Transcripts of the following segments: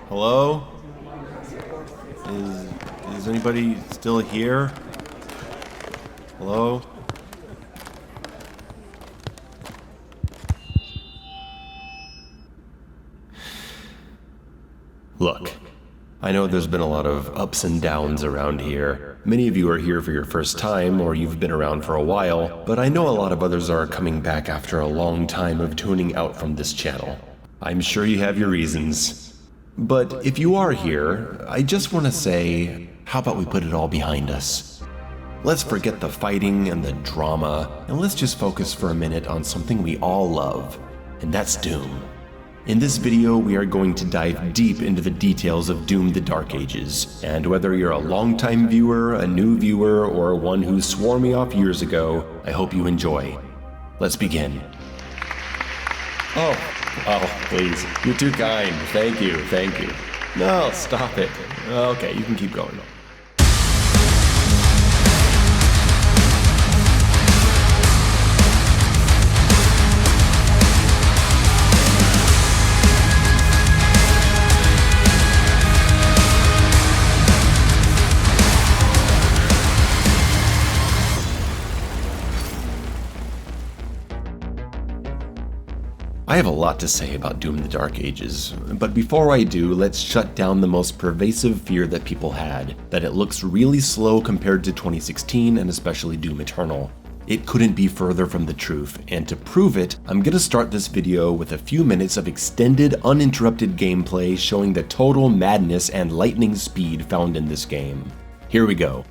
Hello? Is anybody still here? Hello? Look, I know there's been a lot of ups and downs around here. Many of you are here for your first time, or you've been around for a while, but I know a lot of others are coming back after a long time of tuning out from this channel. I'm sure you have your reasons. But if you are here, I just want to say, how about we put it all behind us? Let's forget the fighting and the drama, and let's just focus for a minute on something we all love, and that's Doom. In this video, we are going to dive deep into the details of Doom: The Dark Ages, and whether you're a longtime viewer, a new viewer, or one who swore me off years ago, I hope you enjoy. Let's begin. Oh, please. You're too kind. Thank you. No, stop it. Okay, you can keep going. I have a lot to say about Doom: The Dark Ages, but before I do, let's shut down the most pervasive fear that people had, that it looks really slow compared to 2016 and especially Doom Eternal. It couldn't be further from the truth, and to prove it, I'm gonna start this video with a few minutes of extended, uninterrupted gameplay showing the total madness and lightning speed found in this game. Here we go.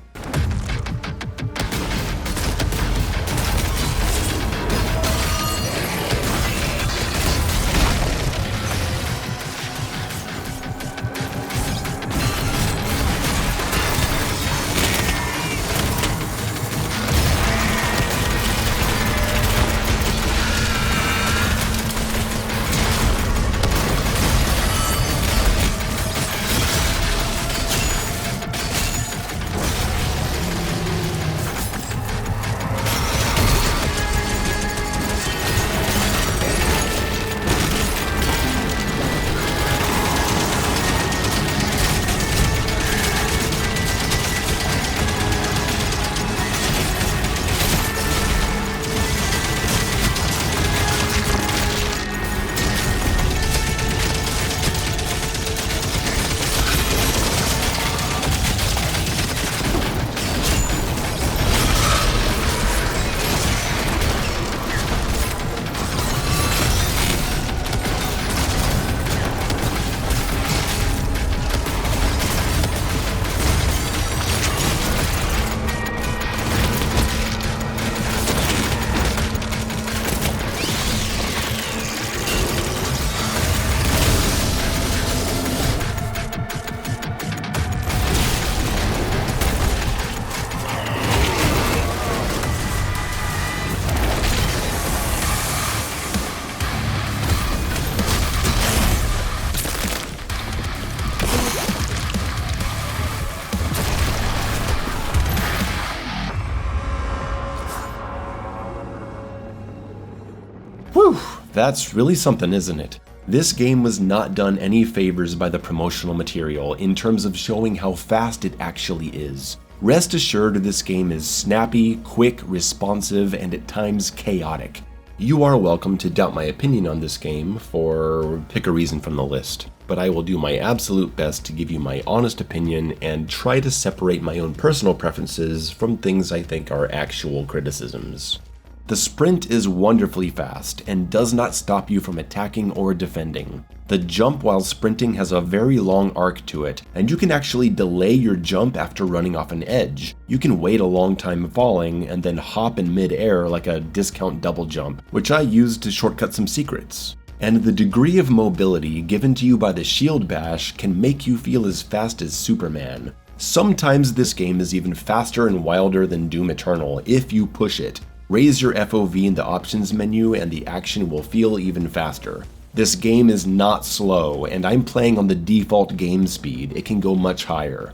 Whew, that's really something, isn't it? This game was not done any favors by the promotional material in terms of showing how fast it actually is. Rest assured, this game is snappy, quick, responsive, and at times chaotic. You are welcome to doubt my opinion on this game, for pick a reason from the list, but I will do my absolute best to give you my honest opinion and try to separate my own personal preferences from things I think are actual criticisms. The sprint is wonderfully fast and does not stop you from attacking or defending. The jump while sprinting has a very long arc to it, and you can actually delay your jump after running off an edge. You can wait a long time falling and then hop in mid-air like a discount double jump, which I used to shortcut some secrets. And the degree of mobility given to you by the shield bash can make you feel as fast as Superman. Sometimes this game is even faster and wilder than Doom Eternal if you push it. Raise your FOV in the options menu and the action will feel even faster. This game is not slow, and I'm playing on the default game speed. It can go much higher.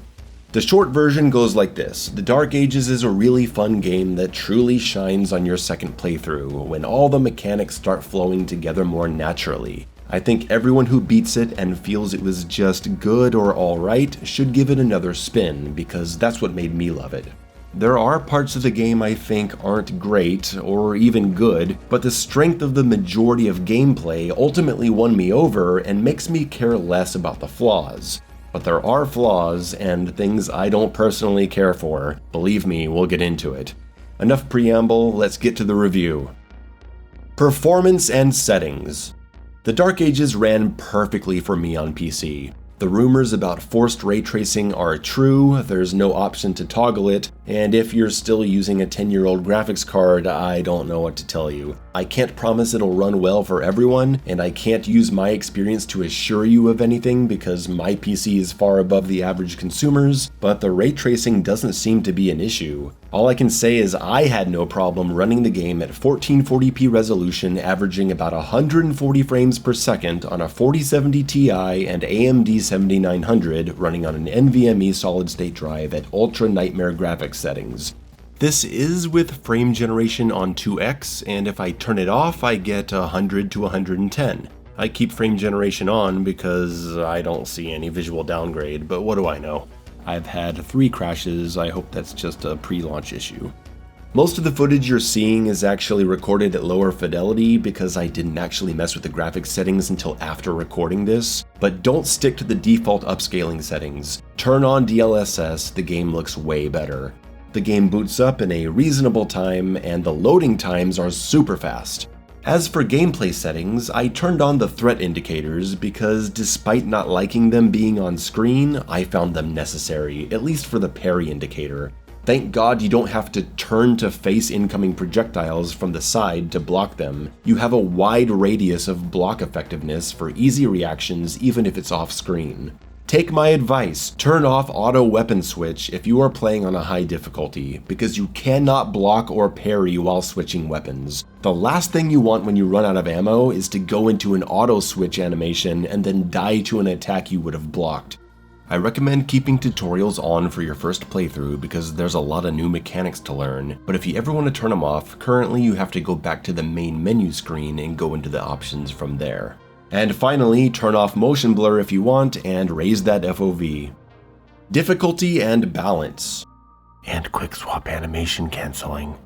The short version goes like this. The Dark Ages is a really fun game that truly shines on your second playthrough when all the mechanics start flowing together more naturally. I think everyone who beats it and feels it was just good or alright should give it another spin, because that's what made me love it. There are parts of the game I think aren't great, or even good, but the strength of the majority of gameplay ultimately won me over and makes me care less about the flaws. But there are flaws, and things I don't personally care for. Believe me, we'll get into it. Enough preamble, let's get to the review. Performance and settings. The Dark Ages ran perfectly for me on PC. The rumors about forced ray tracing are true, there's no option to toggle it, and if you're still using a 10-year-old graphics card, I don't know what to tell you. I can't promise it'll run well for everyone, and I can't use my experience to assure you of anything because my PC is far above the average consumer's, but the ray tracing doesn't seem to be an issue. All I can say is I had no problem running the game at 1440p resolution, averaging about 140 frames per second on a 4070 Ti and AMD 7900 running on an NVMe solid-state drive at Ultra Nightmare graphics settings. This is with frame generation on 2x, and if I turn it off, I get 100 to 110. I keep frame generation on because I don't see any visual downgrade, but what do I know? I've had 3 crashes, I hope that's just a pre-launch issue. Most of the footage you're seeing is actually recorded at lower fidelity because I didn't actually mess with the graphics settings until after recording this, but don't stick to the default upscaling settings. Turn on DLSS, the game looks way better. The game boots up in a reasonable time, and the loading times are super fast. As for gameplay settings, I turned on the threat indicators because despite not liking them being on screen, I found them necessary, at least for the parry indicator. Thank God you don't have to turn to face incoming projectiles from the side to block them. You have a wide radius of block effectiveness for easy reactions even if it's off screen. Take my advice, turn off auto weapon switch if you are playing on a high difficulty, because you cannot block or parry while switching weapons. The last thing you want when you run out of ammo is to go into an auto switch animation and then die to an attack you would have blocked. I recommend keeping tutorials on for your first playthrough because there's a lot of new mechanics to learn, but if you ever want to turn them off, currently you have to go back to the main menu screen and go into the options from there. And finally, turn off motion blur if you want and raise that FOV. Difficulty and balance. And quick swap animation cancelling.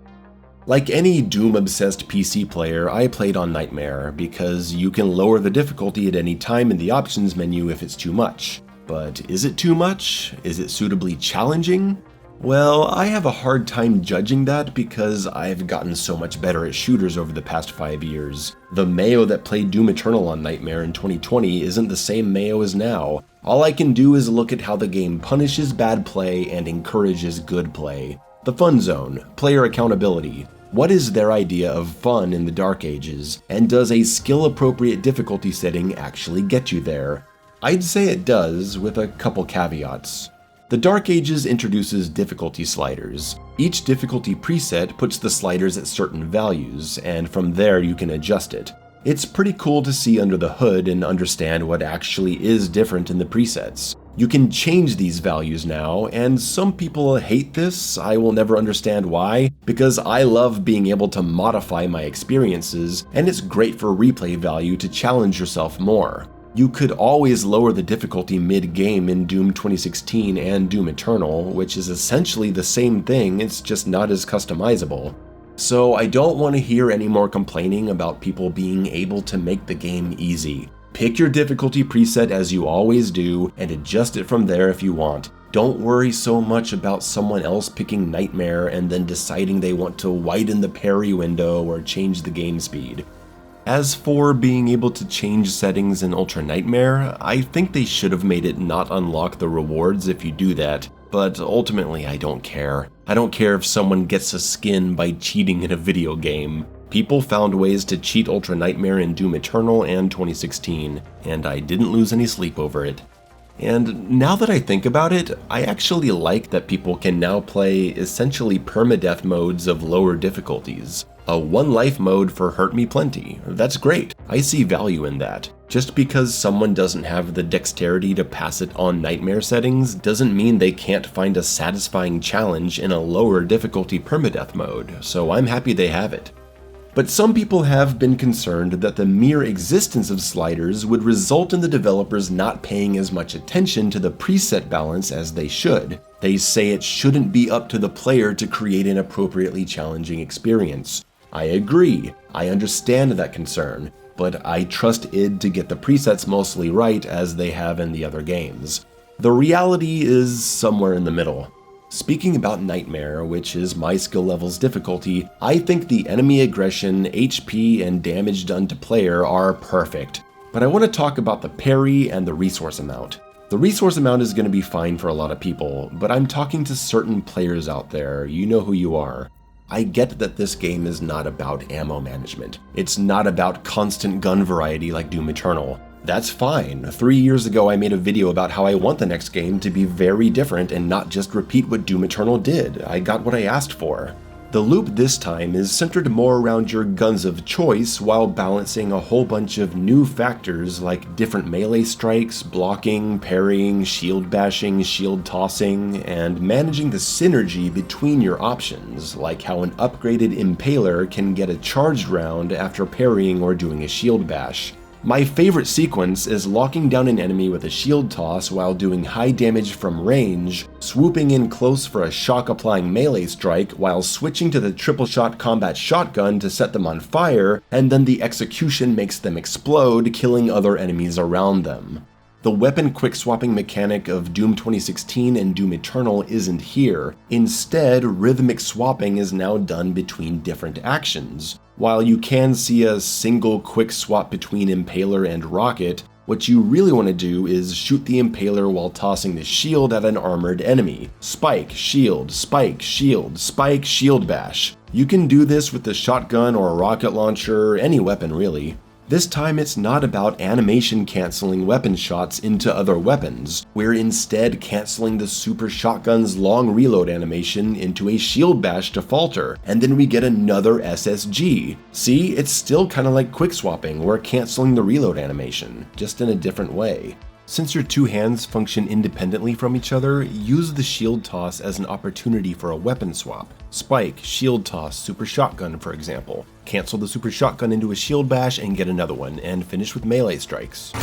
Like any Doom-obsessed PC player, I played on Nightmare because you can lower the difficulty at any time in the options menu if it's too much. But is it too much? Is it suitably challenging? Well, I have a hard time judging that because I've gotten so much better at shooters over the past 5 years. The Mayo that played Doom Eternal on Nightmare in 2020 isn't the same Mayo as now. All I can do is look at how the game punishes bad play and encourages good play. The fun zone, player accountability. What is their idea of fun in the Dark Ages? And does a skill-appropriate difficulty setting actually get you there? I'd say it does, with a couple caveats. The Dark Ages introduces difficulty sliders. Each difficulty preset puts the sliders at certain values, and from there you can adjust it. It's pretty cool to see under the hood and understand what actually is different in the presets. You can change these values now, and some people hate this. I will never understand why, because I love being able to modify my experiences, and it's great for replay value to challenge yourself more. You could always lower the difficulty mid-game in Doom 2016 and Doom Eternal, which is essentially the same thing, it's just not as customizable. So I don't want to hear any more complaining about people being able to make the game easy. Pick your difficulty preset as you always do, and adjust it from there if you want. Don't worry so much about someone else picking Nightmare and then deciding they want to widen the parry window or change the game speed. As for being able to change settings in Ultra Nightmare, I think they should have made it not unlock the rewards if you do that, but ultimately I don't care. I don't care if someone gets a skin by cheating in a video game. People found ways to cheat Ultra Nightmare in Doom Eternal and 2016, and I didn't lose any sleep over it. And now that I think about it, I actually like that people can now play essentially permadeath modes of lower difficulties. A one life mode for Hurt Me Plenty. That's great. I see value in that. Just because someone doesn't have the dexterity to pass it on Nightmare settings doesn't mean they can't find a satisfying challenge in a lower difficulty permadeath mode, so I'm happy they have it. But some people have been concerned that the mere existence of sliders would result in the developers not paying as much attention to the preset balance as they should. They say it shouldn't be up to the player to create an appropriately challenging experience. I agree, I understand that concern, but I trust id to get the presets mostly right as they have in the other games. The reality is somewhere in the middle. Speaking about Nightmare, which is my skill level's difficulty, I think the enemy aggression, HP, and damage done to player are perfect. But I want to talk about the parry and the resource amount. The resource amount is going to be fine for a lot of people, but I'm talking to certain players out there, you know who you are. I get that this game is not about ammo management. It's not about constant gun variety like Doom Eternal. That's fine. 3 years ago I made a video about how I want the next game to be very different and not just repeat what Doom Eternal did. I got what I asked for. The loop this time is centered more around your guns of choice while balancing a whole bunch of new factors like different melee strikes, blocking, parrying, shield bashing, shield tossing, and managing the synergy between your options, like how an upgraded Impaler can get a charged round after parrying or doing a shield bash. My favorite sequence is locking down an enemy with a shield toss while doing high damage from range, swooping in close for a shock-applying melee strike while switching to the triple shot combat shotgun to set them on fire, and then the execution makes them explode, killing other enemies around them. The weapon quick-swapping mechanic of Doom 2016 and Doom Eternal isn't here. Instead, rhythmic swapping is now done between different actions. While you can see a single quick swap between Impaler and Rocket, what you really want to do is shoot the Impaler while tossing the shield at an armored enemy. Spike, shield, spike, shield, spike, shield bash. You can do this with the shotgun or rocket launcher, any weapon really. This time it's not about animation canceling weapon shots into other weapons. We're instead canceling the super shotgun's long reload animation into a shield bash to falter, and then we get another SSG. See, it's still kinda like quick swapping, we're canceling the reload animation, just in a different way. Since your two hands function independently from each other, use the shield toss as an opportunity for a weapon swap. Spike, shield toss, super shotgun for example. Cancel the super shotgun into a shield bash and get another one, and finish with melee strikes.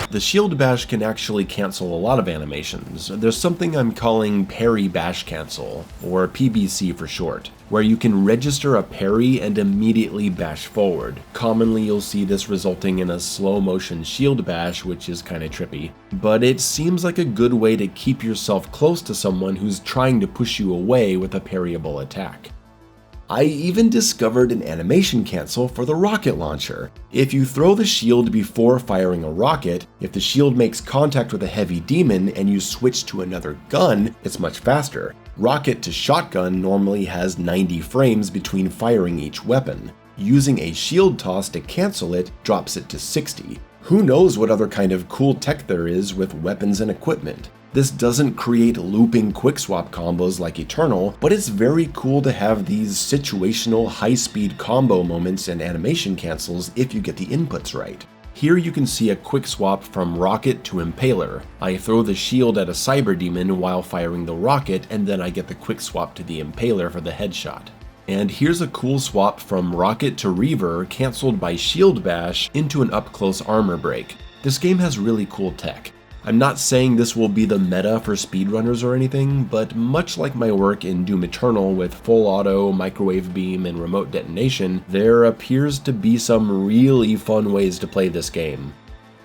The shield bash can actually cancel a lot of animations. There's something I'm calling parry bash cancel, or PBC for short, where you can register a parry and immediately bash forward. Commonly you'll see this resulting in a slow motion shield bash, which is kinda trippy, but it seems like a good way to keep yourself close to someone who's trying to push you away with a parryable attack. I even discovered an animation cancel for the rocket launcher. If you throw the shield before firing a rocket, if the shield makes contact with a heavy demon and you switch to another gun, it's much faster. Rocket to shotgun normally has 90 frames between firing each weapon. Using a shield toss to cancel it drops it to 60. Who knows what other kind of cool tech there is with weapons and equipment. This doesn't create looping quick swap combos like Eternal, but it's very cool to have these situational high-speed combo moments and animation cancels if you get the inputs right. Here you can see a quick swap from Rocket to Impaler. I throw the shield at a Cyber Demon while firing the rocket, and then I get the quick swap to the Impaler for the headshot. And here's a cool swap from Rocket to Reaver cancelled by Shield Bash into an up-close armor break. This game has really cool tech. I'm not saying this will be the meta for speedrunners or anything, but much like my work in Doom Eternal with full auto, microwave beam, and remote detonation, there appears to be some really fun ways to play this game.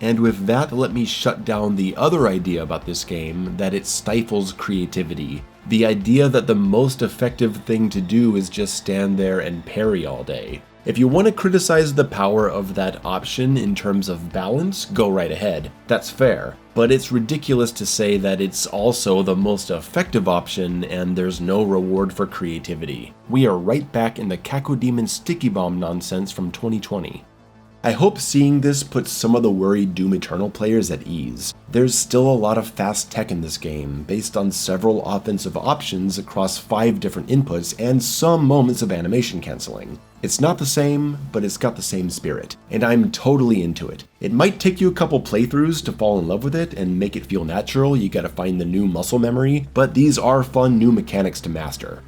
And with that, let me shut down the other idea about this game, that it stifles creativity. The idea that the most effective thing to do is just stand there and parry all day. If you want to criticize the power of that option in terms of balance, go right ahead. That's fair. But it's ridiculous to say that it's also the most effective option and there's no reward for creativity. We are right back in the Cacodemon Sticky Bomb nonsense from 2020. I hope seeing this puts some of the worried Doom Eternal players at ease. There's still a lot of fast tech in this game, based on several offensive options across 5 different inputs and some moments of animation cancelling. It's not the same, but it's got the same spirit, and I'm totally into it. It might take you a couple playthroughs to fall in love with it and make it feel natural, you gotta find the new muscle memory, but these are fun new mechanics to master.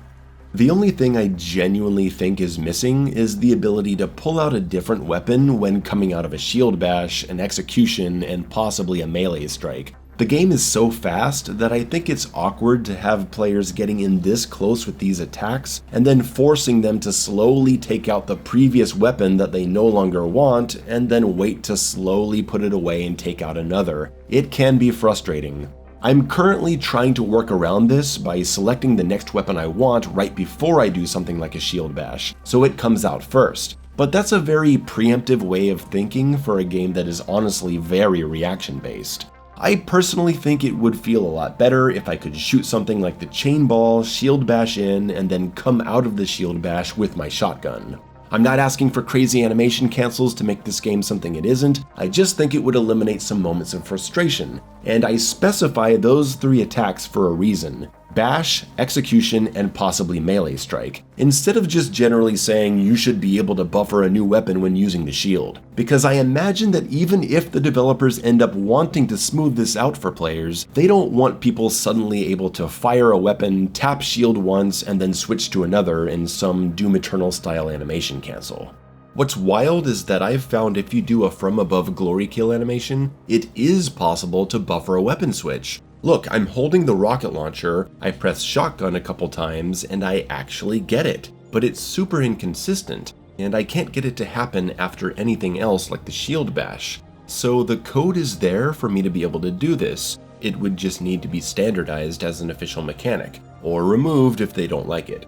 The only thing I genuinely think is missing is the ability to pull out a different weapon when coming out of a shield bash, an execution, and possibly a melee strike. The game is so fast that I think it's awkward to have players getting in this close with these attacks and then forcing them to slowly take out the previous weapon that they no longer want and then wait to slowly put it away and take out another. It can be frustrating. I'm currently trying to work around this by selecting the next weapon I want right before I do something like a shield bash, so it comes out first. But that's a very preemptive way of thinking for a game that is honestly very reaction-based. I personally think it would feel a lot better if I could shoot something like the chain ball, shield bash in, and then come out of the shield bash with my shotgun. I'm not asking for crazy animation cancels to make this game something it isn't, I just think it would eliminate some moments of frustration, and I specify those 3 attacks for a reason: bash, execution, and possibly melee strike, instead of just generally saying you should be able to buffer a new weapon when using the shield. Because I imagine that even if the developers end up wanting to smooth this out for players, they don't want people suddenly able to fire a weapon, tap shield once, and then switch to another in some Doom Eternal style animation cancel. What's wild is that I've found if you do a from above glory kill animation, it is possible to buffer a weapon switch. Look, I'm holding the rocket launcher, I press shotgun a couple times, and I actually get it. But it's super inconsistent, and I can't get it to happen after anything else like the shield bash. So the code is there for me to be able to do this. It would just need to be standardized as an official mechanic, or removed if they don't like it.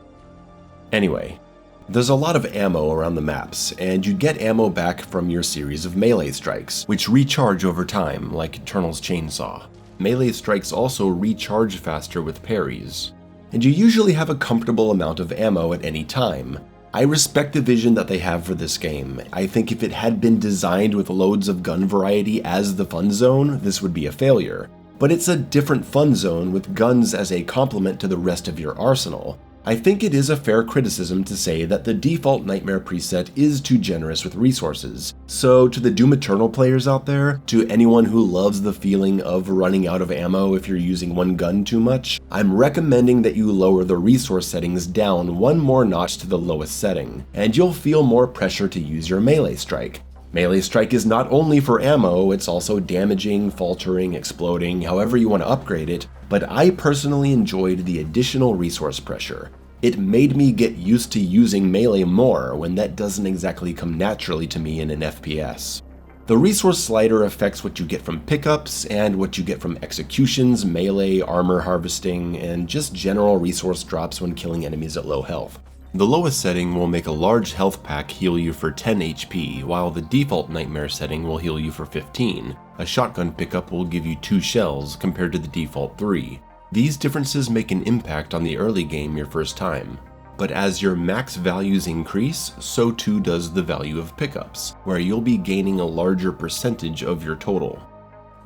Anyway, there's a lot of ammo around the maps, and you get ammo back from your series of melee strikes, which recharge over time, like Eternal's Chainsaw. Melee strikes also recharge faster with parries, and you usually have a comfortable amount of ammo at any time. I respect the vision that they have for this game. I think if it had been designed with loads of gun variety as the fun zone, this would be a failure. But it's a different fun zone with guns as a complement to the rest of your arsenal. I think it is a fair criticism to say that the default Nightmare preset is too generous with resources. So to the Doom Eternal players out there, to anyone who loves the feeling of running out of ammo if you're using one gun too much, I'm recommending that you lower the resource settings down one more notch to the lowest setting, and you'll feel more pressure to use your melee strike. Melee strike is not only for ammo, it's also damaging, faltering, exploding, however you want to upgrade it, but I personally enjoyed the additional resource pressure. It made me get used to using melee more when that doesn't exactly come naturally to me in an FPS. The resource slider affects what you get from pickups and what you get from executions, melee, armor harvesting, and just general resource drops when killing enemies at low health. The lowest setting will make a large health pack heal you for 10 HP, while the default Nightmare setting will heal you for 15. A shotgun pickup will give you 2 shells compared to the default 3. These differences make an impact on the early game your first time. But as your max values increase, so too does the value of pickups, where you'll be gaining a larger percentage of your total.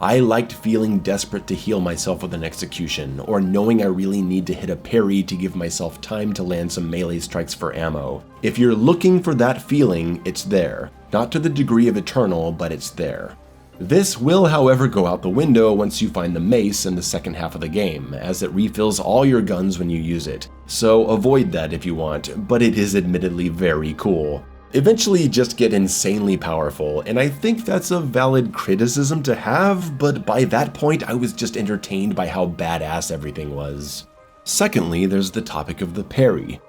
I liked feeling desperate to heal myself with an execution, or knowing I really need to hit a parry to give myself time to land some melee strikes for ammo. If you're looking for that feeling, it's there. Not to the degree of Eternal, but it's there. This will, however, go out the window once you find the mace in the second half of the game, as it refills all your guns when you use it. So avoid that if you want, but it is admittedly very cool. Eventually you just get insanely powerful, and I think that's a valid criticism to have, but by that point I was just entertained by how badass everything was. Secondly, there's the topic of the parry.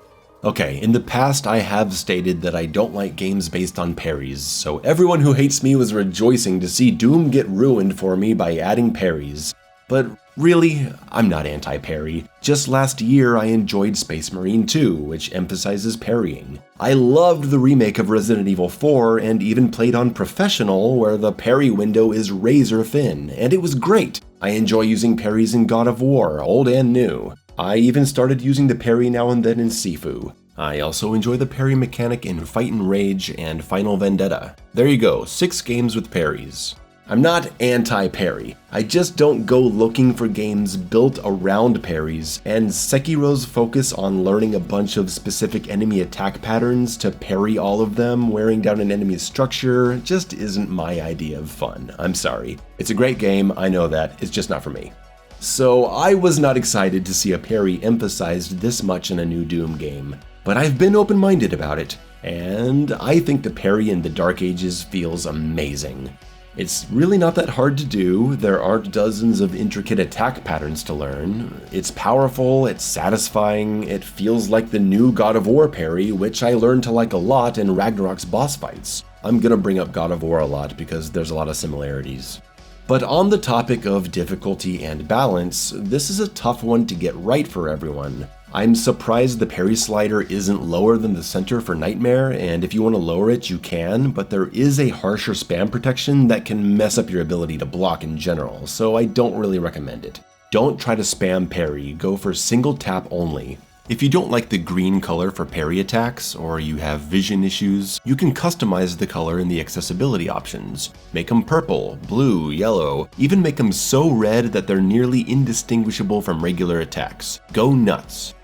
Okay, in the past I have stated that I don't like games based on parries, so everyone who hates me was rejoicing to see Doom get ruined for me by adding parries. But really, I'm not anti-parry. Just last year I enjoyed Space Marine 2, which emphasizes parrying. I loved the remake of Resident Evil 4 and even played on Professional, where the parry window is razor thin, and it was great. I enjoy using parries in God of War, old and new. I even started using the parry now and then in Sifu. I also enjoy the parry mechanic in Fight and Rage and Final Vendetta. There you go, 6 games with parries. I'm not anti-parry, I just don't go looking for games built around parries, and Sekiro's focus on learning a bunch of specific enemy attack patterns to parry all of them wearing down an enemy's structure just isn't my idea of fun. I'm sorry. It's a great game, I know that, it's just not for me. So I was not excited to see a parry emphasized this much in a new Doom game, but I've been open-minded about it, and I think the parry in the Dark Ages feels amazing. It's really not that hard to do, there aren't dozens of intricate attack patterns to learn. It's powerful, it's satisfying, it feels like the new God of War parry, which I learned to like a lot in Ragnarok's boss fights. I'm gonna bring up God of War a lot because there's a lot of similarities. But on the topic of difficulty and balance, this is a tough one to get right for everyone. I'm surprised the parry slider isn't lower than the center for Nightmare, and if you want to lower it, you can, but there is a harsher spam protection that can mess up your ability to block in general, so I don't really recommend it. Don't try to spam parry, go for single tap only. If you don't like the green color for parry attacks, or you have vision issues, you can customize the color in the accessibility options. Make them purple, blue, yellow, even make them so red that they're nearly indistinguishable from regular attacks. Go nuts.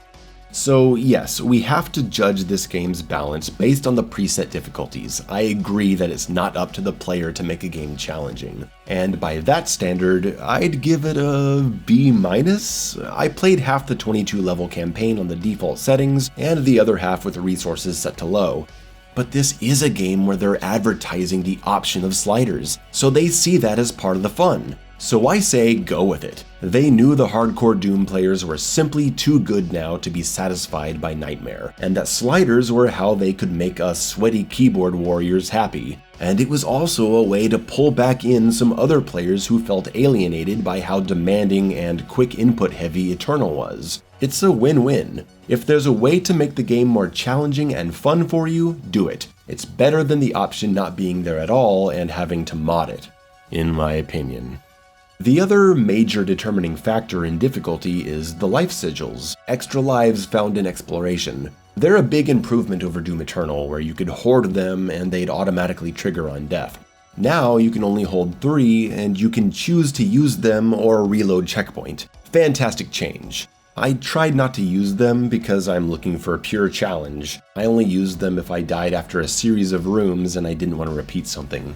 So yes, we have to judge this game's balance based on the preset difficulties. I agree that it's not up to the player to make a game challenging. And by that standard, I'd give it a B-. I played half the 22 level campaign on the default settings, and the other half with the resources set to low. But this is a game where they're advertising the option of sliders, so they see that as part of the fun. So I say go with it. They knew the hardcore Doom players were simply too good now to be satisfied by Nightmare, and that sliders were how they could make us sweaty keyboard warriors happy. And it was also a way to pull back in some other players who felt alienated by how demanding and quick input heavy Eternal was. It's a win-win. If there's a way to make the game more challenging and fun for you, do it. It's better than the option not being there at all and having to mod it, in my opinion. The other major determining factor in difficulty is the life sigils, extra lives found in exploration. They're a big improvement over Doom Eternal, where you could hoard them and they'd automatically trigger on death. Now you can only hold 3, and you can choose to use them or reload checkpoint. Fantastic change. I tried not to use them because I'm looking for a pure challenge. I only used them if I died after a series of rooms and I didn't want to repeat something.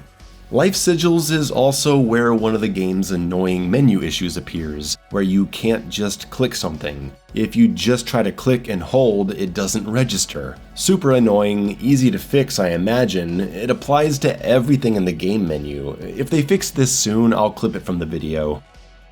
Life Sigils is also where one of the game's annoying menu issues appears, where you can't just click something. If you just try to click and hold, it doesn't register. Super annoying, easy to fix I imagine, it applies to everything in the game menu. If they fix this soon, I'll clip it from the video.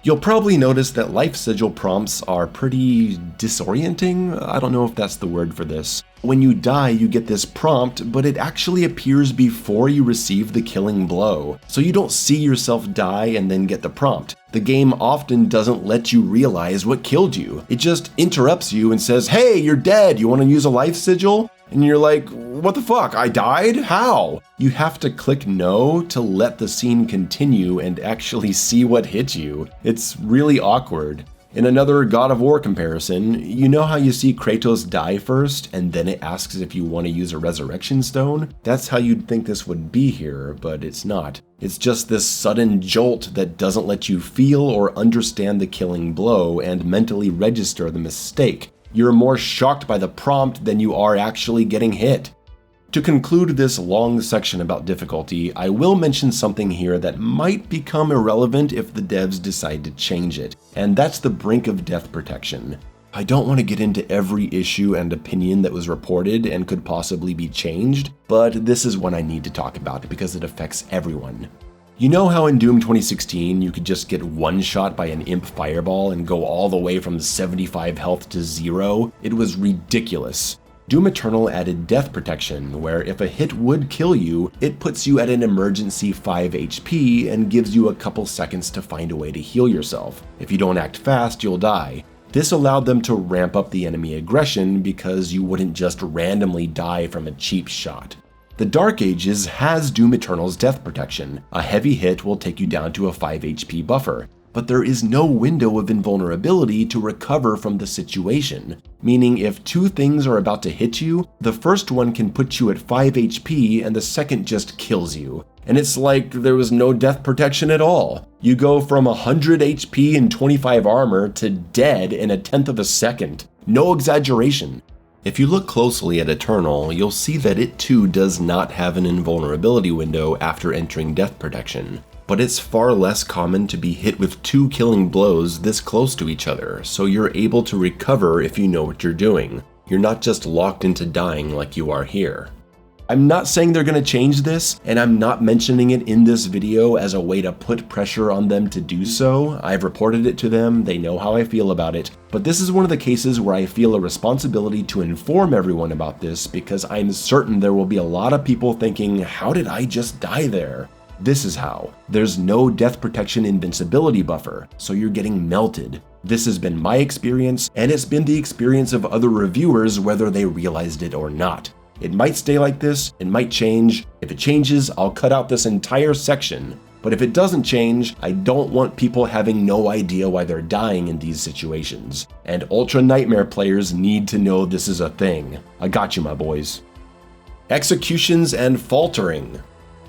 You'll probably notice that life sigil prompts are pretty disorienting. I don't know if that's the word for this. When you die, you get this prompt, but it actually appears before you receive the killing blow. So you don't see yourself die and then get the prompt. The game often doesn't let you realize what killed you. It just interrupts you and says, "Hey, you're dead, you want to use a life sigil?" And you're like, what the fuck, I died? How? You have to click no to let the scene continue and actually see what hit you. It's really awkward. In another God of War comparison, you know how you see Kratos die first, and then it asks if you want to use a resurrection stone? That's how you'd think this would be here, but it's not. It's just this sudden jolt that doesn't let you feel or understand the killing blow and mentally register the mistake. You're more shocked by the prompt than you are actually getting hit. To conclude this long section about difficulty, I will mention something here that might become irrelevant if the devs decide to change it, and that's the brink of death protection. I don't want to get into every issue and opinion that was reported and could possibly be changed, but this is one I need to talk about because it affects everyone. You know how in Doom 2016 you could just get one shot by an imp fireball and go all the way from 75 health to 0? It was ridiculous. Doom Eternal added death protection, where if a hit would kill you, it puts you at an emergency 5 HP and gives you a couple seconds to find a way to heal yourself. If you don't act fast, you'll die. This allowed them to ramp up the enemy aggression because you wouldn't just randomly die from a cheap shot. The Dark Ages has Doom Eternal's death protection. A heavy hit will take you down to a 5 HP buffer, but there is no window of invulnerability to recover from the situation. Meaning if two things are about to hit you, the first one can put you at 5 HP and the second just kills you. and it's like there was no death protection at all. You go from 100 HP and 25 armor to dead in 1/10 of a second. No exaggeration. If you look closely at Eternal, you'll see that it too does not have an invulnerability window after entering death protection. But it's far less common to be hit with 2 killing blows this close to each other, so you're able to recover if you know what you're doing. You're not just locked into dying like you are here. I'm not saying they're going to change this, and I'm not mentioning it in this video as a way to put pressure on them to do so. I've reported it to them, they know how I feel about it, but this is one of the cases where I feel a responsibility to inform everyone about this because I'm certain there will be a lot of people thinking, how did I just die there? This is how. There's no death protection invincibility buffer, so you're getting melted. This has been my experience, and it's been the experience of other reviewers whether they realized it or not. It might stay like this, it might change. If it changes, I'll cut out this entire section. But if it doesn't change, I don't want people having no idea why they're dying in these situations. And Ultra Nightmare players need to know this is a thing. I got you, my boys. Executions and Faltering.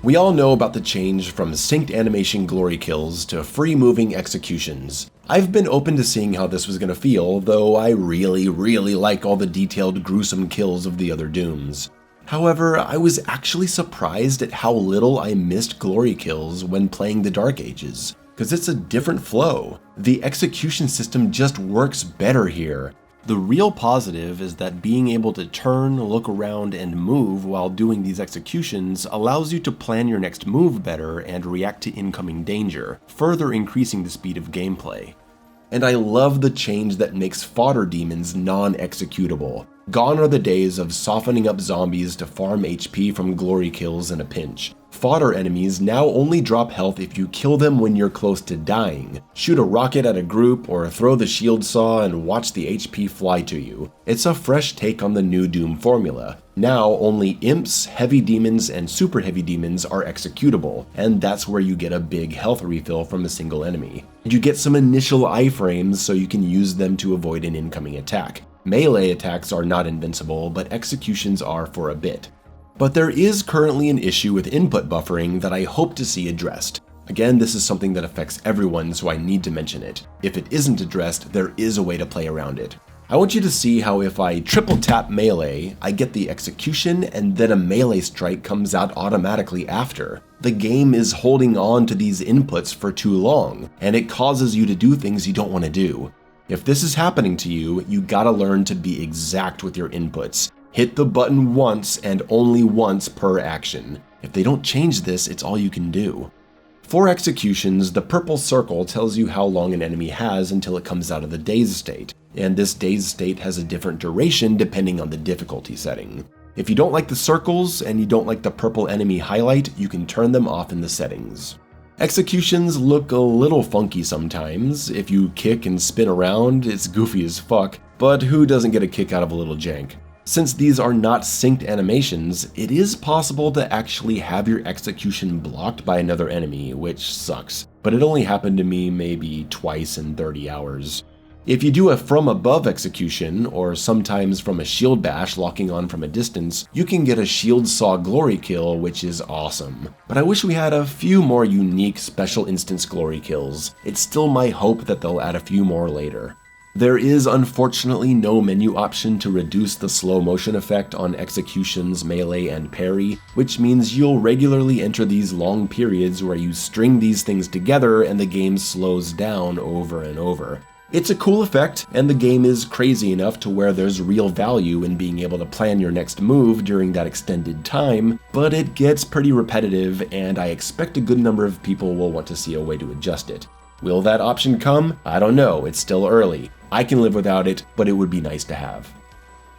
We all know about the change from synced animation glory kills to free-moving executions. I've been open to seeing how this was going to feel, though I really like all the detailed gruesome kills of the other Dooms. However, I was actually surprised at how little I missed glory kills when playing the Dark Ages, because it's a different flow. The execution system just works better here. The real positive is that being able to turn, look around, and move while doing these executions allows you to plan your next move better and react to incoming danger, further increasing the speed of gameplay. And I love the change that makes fodder demons non-executable. Gone are the days of softening up zombies to farm HP from glory kills in a pinch. Fodder enemies now only drop health if you kill them when you're close to dying. Shoot a rocket at a group or throw the shield saw and watch the HP fly to you. It's a fresh take on the new Doom formula. Now only imps, heavy demons, and super heavy demons are executable, and that's where you get a big health refill from a single enemy. You get some initial iframes so you can use them to avoid an incoming attack. Melee attacks are not invincible, but executions are for a bit. But there is currently an issue with input buffering that I hope to see addressed. Again, this is something that affects everyone, so I need to mention it. If it isn't addressed, there is a way to play around it. I want you to see how if I triple tap melee, I get the execution and then a melee strike comes out automatically after. The game is holding on to these inputs for too long, and it causes you to do things you don't want to do. If this is happening to you, you gotta learn to be exact with your inputs. Hit the button once and only once per action. If they don't change this, it's all you can do. For executions, the purple circle tells you how long an enemy has until it comes out of the dazed state, and this dazed state has a different duration depending on the difficulty setting. If you don't like the circles and you don't like the purple enemy highlight, you can turn them off in the settings. Executions look a little funky sometimes. If you kick and spin around, it's goofy as fuck, but who doesn't get a kick out of a little jank? Since these are not synced animations, it is possible to actually have your execution blocked by another enemy, which sucks. But it only happened to me maybe twice in 30 hours. If you do a from above execution, or sometimes from a shield bash locking on from a distance, you can get a shield saw glory kill, which is awesome. But I wish we had a few more unique special instance glory kills. It's still my hope that they'll add a few more later. There is unfortunately no menu option to reduce the slow motion effect on executions, melee, and parry, which means you'll regularly enter these long periods where you string these things together and the game slows down over and over. It's a cool effect, and the game is crazy enough to where there's real value in being able to plan your next move during that extended time, but it gets pretty repetitive, and I expect a good number of people will want to see a way to adjust it. Will that option come? I don't know, it's still early. I can live without it, but it would be nice to have.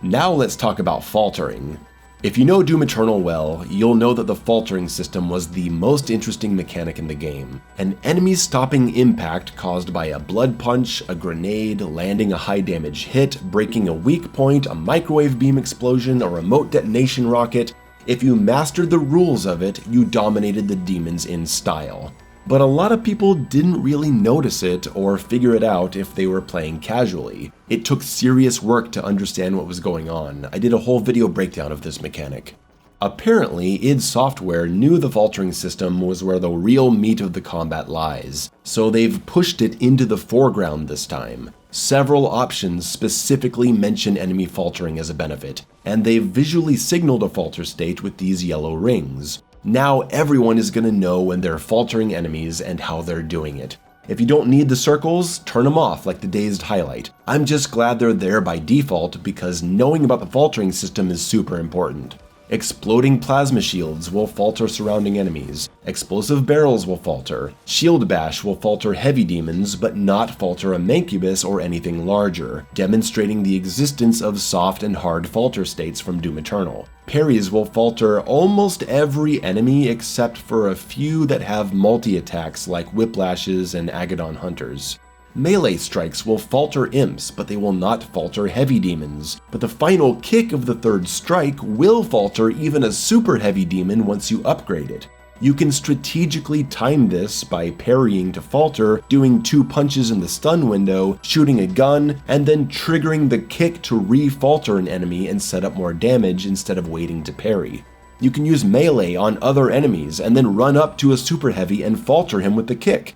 Now let's talk about Faltering. If you know Doom Eternal well, you'll know that the Faltering system was the most interesting mechanic in the game. An enemy stopping impact caused by a blood punch, a grenade, landing a high damage hit, breaking a weak point, a microwave beam explosion, a remote detonation rocket. If you mastered the rules of it, you dominated the demons in style. But a lot of people didn't really notice it or figure it out if they were playing casually. It took serious work to understand what was going on. I did a whole video breakdown of this mechanic. Apparently, id Software knew the Faltering system was where the real meat of the combat lies, so they've pushed it into the foreground this time. Several options specifically mention enemy faltering as a benefit, and they've visually signaled a falter state with these yellow rings. Now everyone is going to know when they're faltering enemies and how they're doing it. If you don't need the circles, turn them off like the dazed highlight. I'm just glad they're there by default because knowing about the faltering system is super important. Exploding plasma shields will falter surrounding enemies. Explosive barrels will falter. Shield bash will falter heavy demons, but not falter a Mancubus or anything larger, demonstrating the existence of soft and hard falter states from Doom Eternal. Parries will falter almost every enemy except for a few that have multi-attacks like Whiplashes and Agadon Hunters. Melee strikes will falter imps, but they will not falter heavy demons. But the final kick of the third strike will falter even a super heavy demon once you upgrade it. You can strategically time this by parrying to falter, doing 2 punches in the stun window, shooting a gun, and then triggering the kick to re-falter an enemy and set up more damage instead of waiting to parry. You can use melee on other enemies and then run up to a super heavy and falter him with the kick.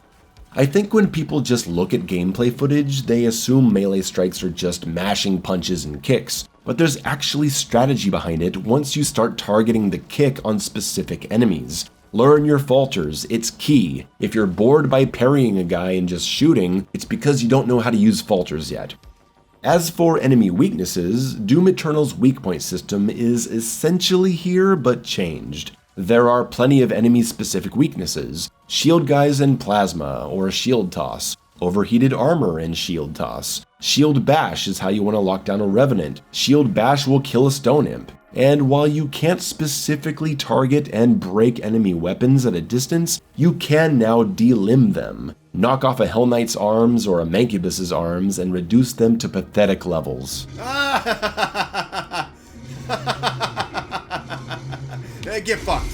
I think when people just look at gameplay footage, they assume melee strikes are just mashing punches and kicks, but there's actually strategy behind it once you start targeting the kick on specific enemies. Learn your falters, it's key. If you're bored by parrying a guy and just shooting, it's because you don't know how to use falters yet. As for enemy weaknesses, Doom Eternal's weak point system is essentially here but changed. There are plenty of enemy-specific weaknesses. Shield guys and plasma, or shield toss. Overheated armor and shield toss. Shield bash is how you want to lock down a revenant. Shield bash will kill a stone imp. And while you can't specifically target and break enemy weapons at a distance, you can now delimb them. Knock off a Hell Knight's arms or a Mancubus's arms and reduce them to pathetic levels. Get fucked.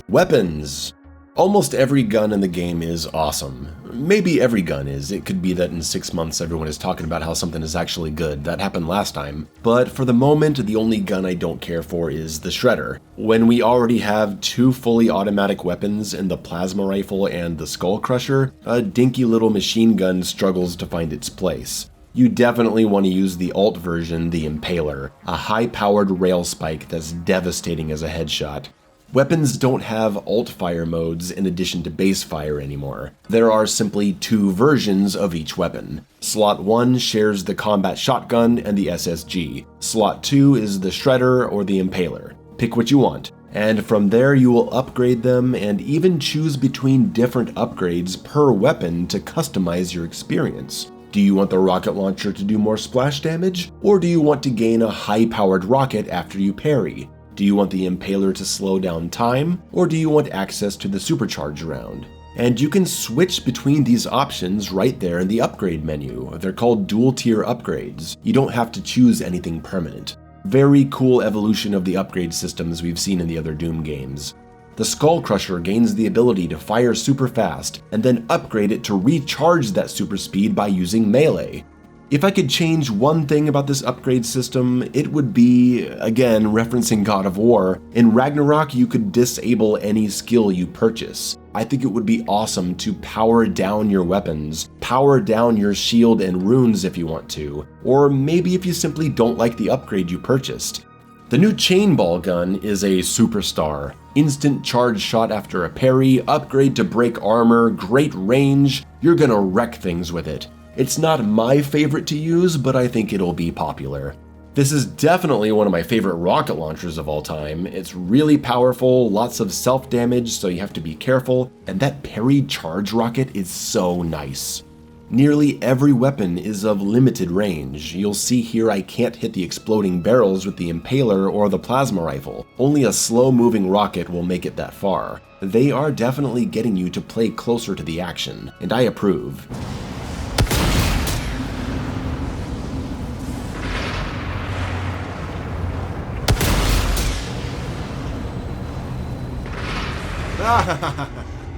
Weapons. Almost every gun in the game is awesome. Maybe every gun is. It could be that in 6 months everyone is talking about how something is actually good. That happened last time. But for the moment, the only gun I don't care for is the Shredder. When we already have 2 fully automatic weapons in the Plasma Rifle and the Skull Crusher, a dinky little machine gun struggles to find its place. You definitely want to use the alt version, the Impaler, a high-powered rail spike that's devastating as a headshot. Weapons don't have alt fire modes in addition to base fire anymore. There are simply 2 versions of each weapon. Slot 1 shares the combat shotgun and the SSG. Slot 2 is the Shredder or the Impaler. Pick what you want. And from there you will upgrade them and even choose between different upgrades per weapon to customize your experience. Do you want the rocket launcher to do more splash damage? Or do you want to gain a high-powered rocket after you parry? Do you want the Impaler to slow down time? Or do you want access to the supercharge round? And you can switch between these options right there in the upgrade menu. They're called dual-tier upgrades. You don't have to choose anything permanent. Very cool evolution of the upgrade systems we've seen in the other Doom games. The Skull Crusher gains the ability to fire super fast, and then upgrade it to recharge that super speed by using melee. If I could change one thing about this upgrade system, it would be, again referencing God of War, in Ragnarok you could disable any skill you purchase. I think it would be awesome to power down your weapons, power down your shield and runes if you want to, or maybe if you simply don't like the upgrade you purchased. The new Chainball gun is a superstar. Instant charge shot after a parry, upgrade to break armor, great range, you're gonna wreck things with it. It's not my favorite to use, but I think it'll be popular. This is definitely one of my favorite rocket launchers of all time. It's really powerful, lots of self-damage, so you have to be careful, and that parry charge rocket is so nice. Nearly every weapon is of limited range. You'll see here I can't hit the exploding barrels with the Impaler or the Plasma Rifle. Only a slow-moving rocket will make it that far. They are definitely getting you to play closer to the action, and I approve.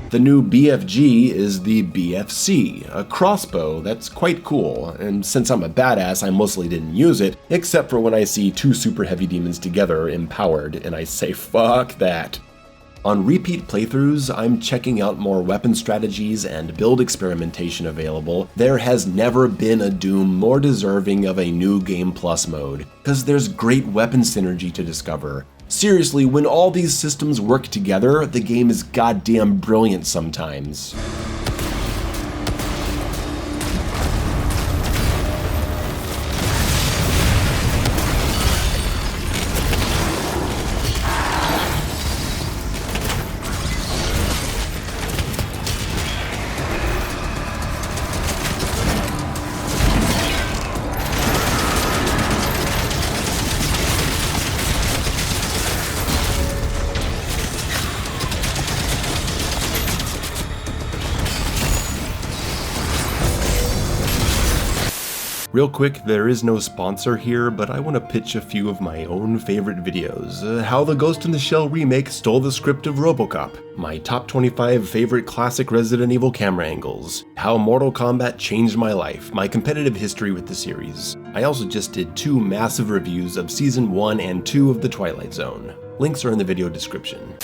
The new BFG is the BFC, a crossbow that's quite cool, and since I'm a badass I mostly didn't use it, except for when I see two super heavy demons together empowered, and I say fuck that. On repeat playthroughs, I'm checking out more weapon strategies and build experimentation available. There has never been a Doom more deserving of a new Game Plus mode, cause there's great weapon synergy to discover. Seriously, when all these systems work together, the game is goddamn brilliant sometimes. Real quick, there is no sponsor here, but I want to pitch a few of my own favorite videos. How the Ghost in the Shell remake stole the script of RoboCop, my top 25 favorite classic Resident Evil camera angles, how Mortal Kombat changed my life, my competitive history with the series. I also just did 2 massive reviews of Season 1 and 2 of The Twilight Zone. Links are in the video description.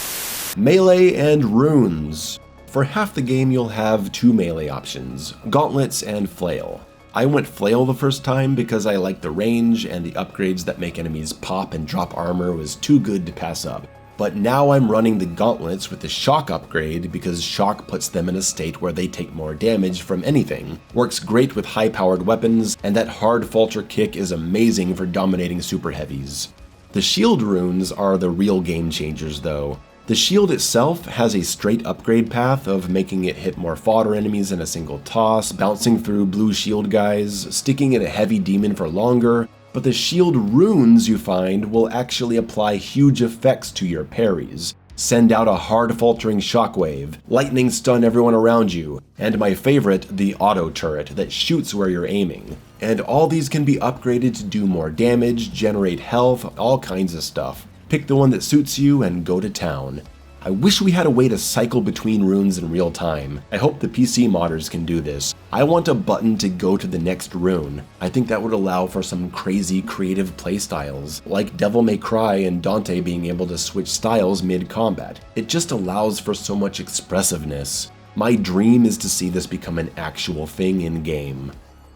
Melee and Runes. For half the game you'll have 2 melee options, Gauntlets and Flail. I went Flail the first time because I liked the range and the upgrades that make enemies pop and drop armor was too good to pass up. But now I'm running the Gauntlets with the Shock upgrade because Shock puts them in a state where they take more damage from anything, works great with high-powered weapons, and that hard Falter kick is amazing for dominating super heavies. The Shield runes are the real game changers though. The shield itself has a straight upgrade path of making it hit more fodder enemies in a single toss, bouncing through blue shield guys, sticking in a heavy demon for longer, but the shield runes you find will actually apply huge effects to your parries. Send out a hard faltering shockwave, lightning stun everyone around you, and my favorite, the auto turret that shoots where you're aiming. And all these can be upgraded to do more damage, generate health, all kinds of stuff. Pick the one that suits you and go to town. I wish we had a way to cycle between runes in real time. I hope the PC modders can do this. I want a button to go to the next rune. I think that would allow for some crazy creative playstyles, like Devil May Cry and Dante being able to switch styles mid-combat. It just allows for so much expressiveness. My dream is to see this become an actual thing in-game.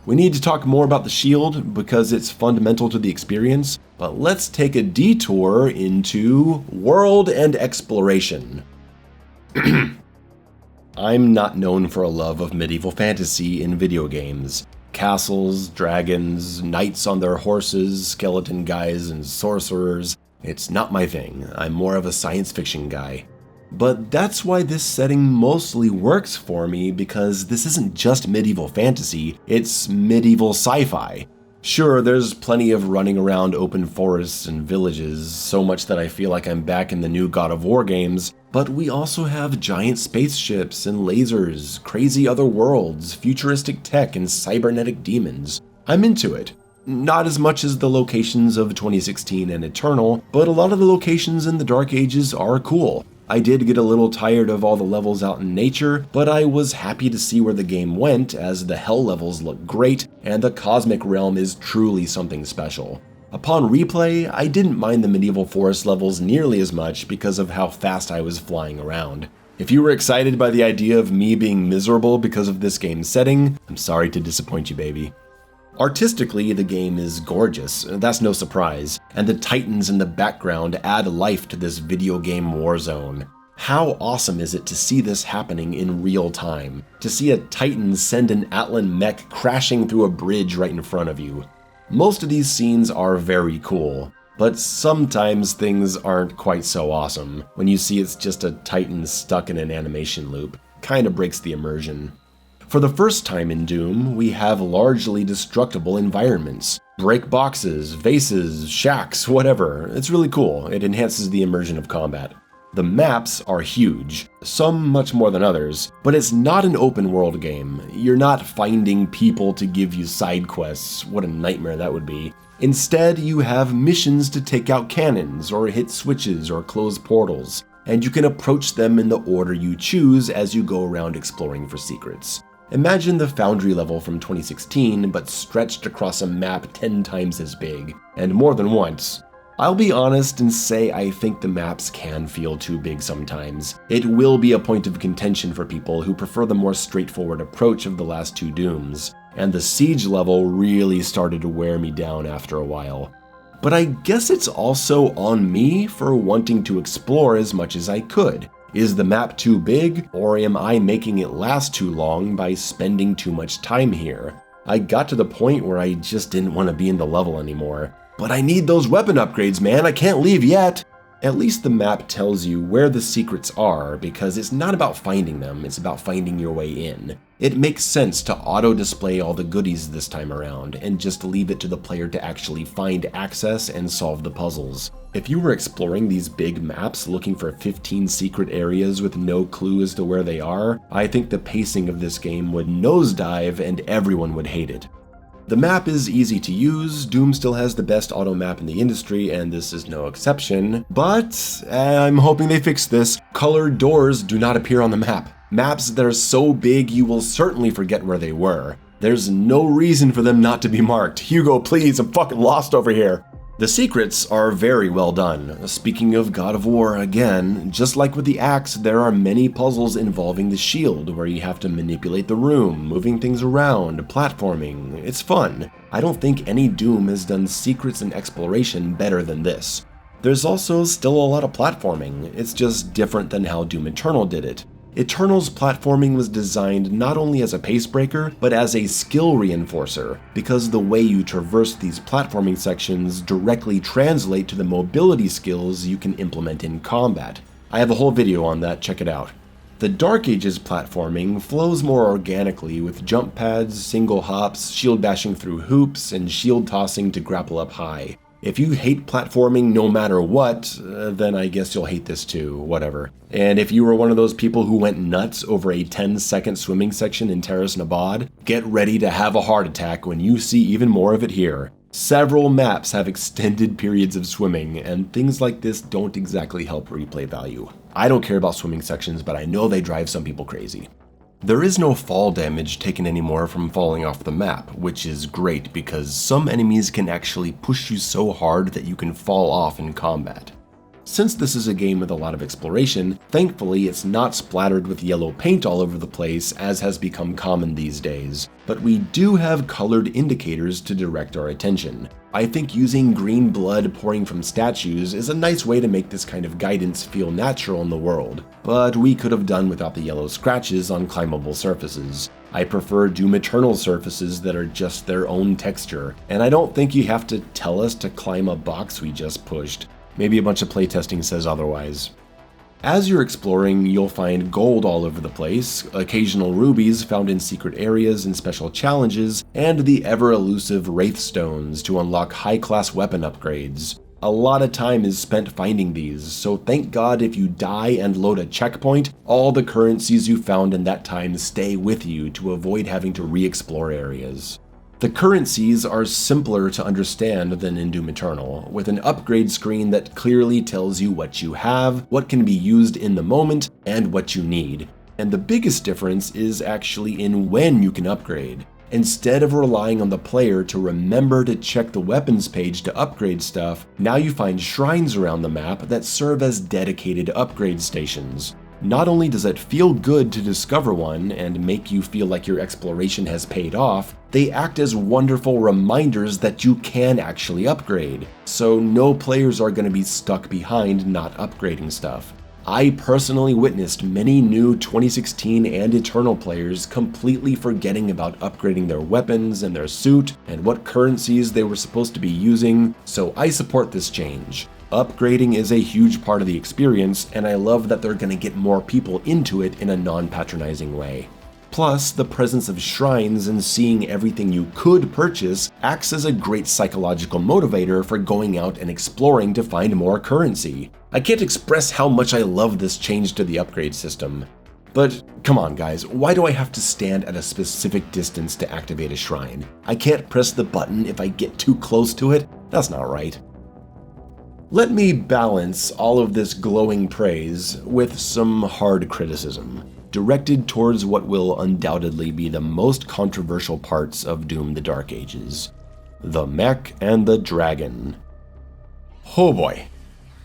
We need to talk more about the shield because it's fundamental to the experience, but let's take a detour into world and exploration. I'm not known for a love of medieval fantasy in video games. Castles, dragons, knights on their horses, skeleton guys, and sorcerers. It's not my thing. I'm more of a science fiction guy. But that's why this setting mostly works for me, because this isn't just medieval fantasy, it's medieval sci-fi. Sure, there's plenty of running around open forests and villages, so much that I feel like I'm back in the new God of War games, but we also have giant spaceships and lasers, crazy other worlds, futuristic tech, and cybernetic demons. I'm into it. Not as much as the locations of 2016 and Eternal, but a lot of the locations in the Dark Ages are cool. I did get a little tired of all the levels out in nature, but I was happy to see where the game went as the hell levels look great and the cosmic realm is truly something special. Upon replay, I didn't mind the medieval forest levels nearly as much because of how fast I was flying around. If you were excited by the idea of me being miserable because of this game's setting, I'm sorry to disappoint you, baby. Artistically, the game is gorgeous, that's no surprise, and the titans in the background add life to this video game war zone. How awesome is it to see this happening in real time? To see a titan send an Atlan mech crashing through a bridge right in front of you. Most of these scenes are very cool, but sometimes things aren't quite so awesome. When you see it's just a titan stuck in an animation loop, kinda breaks the immersion. For the first time in Doom, we have largely destructible environments. Break boxes, vases, shacks, whatever. It's really cool. It enhances the immersion of combat. The maps are huge, some much more than others, but it's not an open world game. You're not finding people to give you side quests. What a nightmare that would be. Instead, you have missions to take out cannons, or hit switches, or close portals. and you can approach them in the order you choose as you go around exploring for secrets. Imagine the Foundry level from 2016, but stretched across a map 10 times as big, and more than once. I'll be honest and say I think the maps can feel too big sometimes. It will be a point of contention for people who prefer the more straightforward approach of the last two Dooms, and the Siege level really started to wear me down after a while. But I guess it's also on me for wanting to explore as much as I could. Is the map too big, or am I making it last too long by spending too much time here? I got to the point where I just didn't want to be in the level anymore. But I need those weapon upgrades, man, I can't leave yet! At least the map tells you where the secrets are, because it's not about finding them, it's about finding your way in. It makes sense to auto-display all the goodies this time around, and just leave it to the player to actually find access and solve the puzzles. If you were exploring these big maps looking for 15 secret areas with no clue as to where they are, I think the pacing of this game would nosedive and everyone would hate it. The map is easy to use, Doom still has the best auto map in the industry, and this is no exception, but I'm hoping they fix this. Colored doors do not appear on the map. Maps that are so big you will certainly forget where they were. There's no reason for them not to be marked. Hugo, please, I'm fucking lost over here. The secrets are very well done. Speaking of God of War again, just like with the axe, there are many puzzles involving the shield where you have to manipulate the room, moving things around, platforming. It's fun. I don't think any Doom has done secrets and exploration better than this. There's also still a lot of platforming. It's just different than how Doom Eternal did it. Eternal's platforming was designed not only as a pace breaker, but as a skill reinforcer, because the way you traverse these platforming sections directly translate to the mobility skills you can implement in combat. I have a whole video on that, check it out. The Dark Ages platforming flows more organically with jump pads, single hops, shield bashing through hoops, and shield tossing to grapple up high. If you hate platforming no matter what, then I guess you'll hate this too, whatever. And if you were one of those people who went nuts over a 10-second swimming section in Terrace Nabad, get ready to have a heart attack when you see even more of it here. Several maps have extended periods of swimming, and things like this don't exactly help replay value. I don't care about swimming sections, but I know they drive some people crazy. There is no fall damage taken anymore from falling off the map, which is great because some enemies can actually push you so hard that you can fall off in combat. Since this is a game with a lot of exploration, thankfully it's not splattered with yellow paint all over the place as has become common these days, but we do have colored indicators to direct our attention. I think using green blood pouring from statues is a nice way to make this kind of guidance feel natural in the world, but we could have done without the yellow scratches on climbable surfaces. I prefer Doom Eternal surfaces that are just their own texture, and I don't think you have to tell us to climb a box we just pushed. Maybe a bunch of playtesting says otherwise. As you're exploring, you'll find gold all over the place, occasional rubies found in secret areas and special challenges, and the ever-elusive Wraith Stones to unlock high-class weapon upgrades. A lot of time is spent finding these, so thank God if you die and load a checkpoint, all the currencies you found in that time stay with you to avoid having to re-explore areas. The currencies are simpler to understand than in Doom Eternal, with an upgrade screen that clearly tells you what you have, what can be used in the moment, and what you need. And the biggest difference is actually in when you can upgrade. Instead of relying on the player to remember to check the weapons page to upgrade stuff, now you find shrines around the map that serve as dedicated upgrade stations. Not only does it feel good to discover one and make you feel like your exploration has paid off, they act as wonderful reminders that you can actually upgrade, so no players are going to be stuck behind not upgrading stuff. I personally witnessed many new 2016 and Eternal players completely forgetting about upgrading their weapons and their suit and what currencies they were supposed to be using, so I support this change. Upgrading is a huge part of the experience, and I love that they're going to get more people into it in a non-patronizing way. Plus, the presence of shrines and seeing everything you could purchase acts as a great psychological motivator for going out and exploring to find more currency. I can't express how much I love this change to the upgrade system. But come on guys, why do I have to stand at a specific distance to activate a shrine? I can't press the button if I get too close to it? That's not right. Let me balance all of this glowing praise with some hard criticism, directed towards what will undoubtedly be the most controversial parts of Doom: The Dark Ages: the mech and the dragon. Oh boy.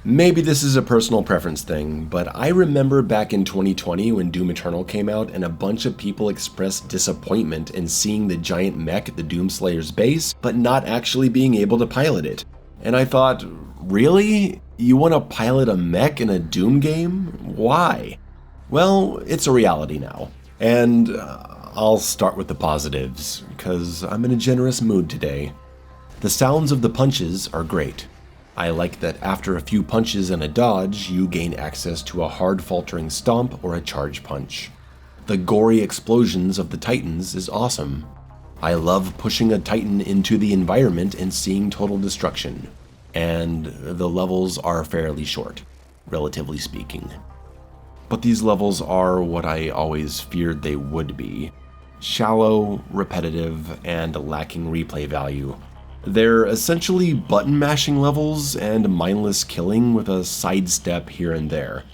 Maybe this is a personal preference thing, but I remember back in 2020 when Doom Eternal came out and a bunch of people expressed disappointment in seeing the giant mech at the Doomslayer's base, but not actually being able to pilot it. And I thought, really? You want to pilot a mech in a Doom game? Why? Well, it's a reality now. And I'll start with the positives, because I'm in a generous mood today. The sounds of the punches are great. I like that after a few punches and a dodge, you gain access to a hard faltering stomp or a charge punch. The gory explosions of the Titans is awesome. I love pushing a Titan into the environment and seeing total destruction. And the levels are fairly short, relatively speaking. But these levels are what I always feared they would be: shallow, repetitive, and lacking replay value. They're essentially button mashing levels and mindless killing with a sidestep here and there.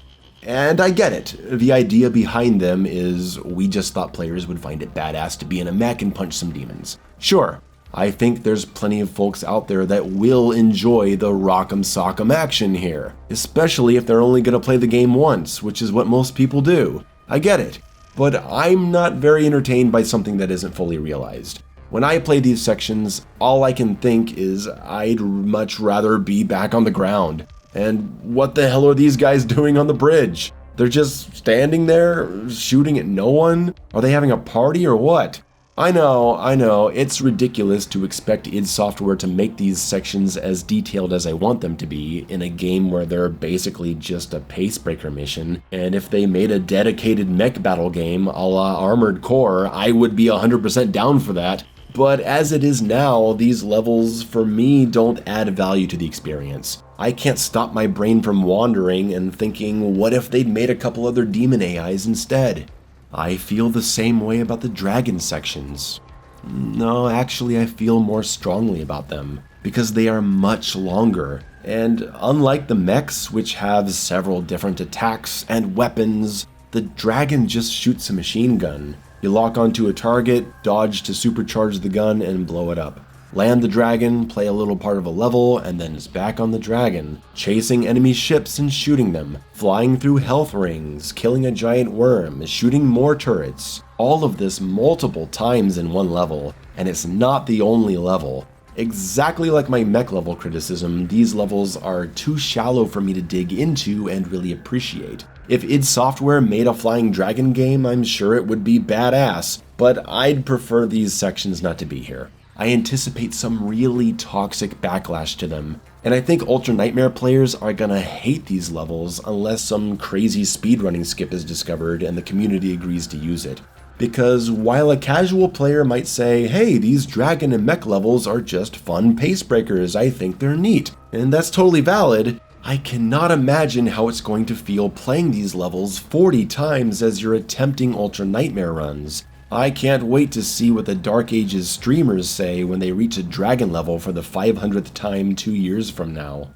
And I get it. The idea behind them is we just thought players would find it badass to be in a mech and punch some demons. Sure, I think there's plenty of folks out there that will enjoy the rock'em sock'em action here, especially if they're only gonna play the game once, which is what most people do. I get it, but I'm not very entertained by something that isn't fully realized. When I play these sections, all I can think is I'd much rather be back on the ground. And what the hell are these guys doing on the bridge? They're just standing there, shooting at no one? Are they having a party or what? I know, it's ridiculous to expect id Software to make these sections as detailed as I want them to be in a game where they're basically just a pacebreaker mission, and if they made a dedicated mech battle game a la Armored Core, I would be 100% down for that. But as it is now, these levels for me don't add value to the experience. I can't stop my brain from wandering and thinking, what if they'd made a couple other demon AIs instead? I feel the same way about the dragon sections. No, actually I feel more strongly about them, because they are much longer. And unlike the mechs, which have several different attacks and weapons, the dragon just shoots a machine gun. You lock onto a target, dodge to supercharge the gun, and blow it up. Land the dragon, play a little part of a level, and then it's back on the dragon, chasing enemy ships and shooting them, flying through health rings, killing a giant worm, shooting more turrets. All of this multiple times in one level, and it's not the only level. Exactly like my mech level criticism, these levels are too shallow for me to dig into and really appreciate. If id Software made a flying dragon game, I'm sure it would be badass, but I'd prefer these sections not to be here. I anticipate some really toxic backlash to them, and I think Ultra Nightmare players are gonna hate these levels unless some crazy speedrunning skip is discovered and the community agrees to use it. Because while a casual player might say, hey, these dragon and mech levels are just fun pace breakers, I think they're neat, and that's totally valid, I cannot imagine how it's going to feel playing these levels 40 times as you're attempting Ultra Nightmare runs. I can't wait to see what the Dark Ages streamers say when they reach a dragon level for the 500th time 2 years from now.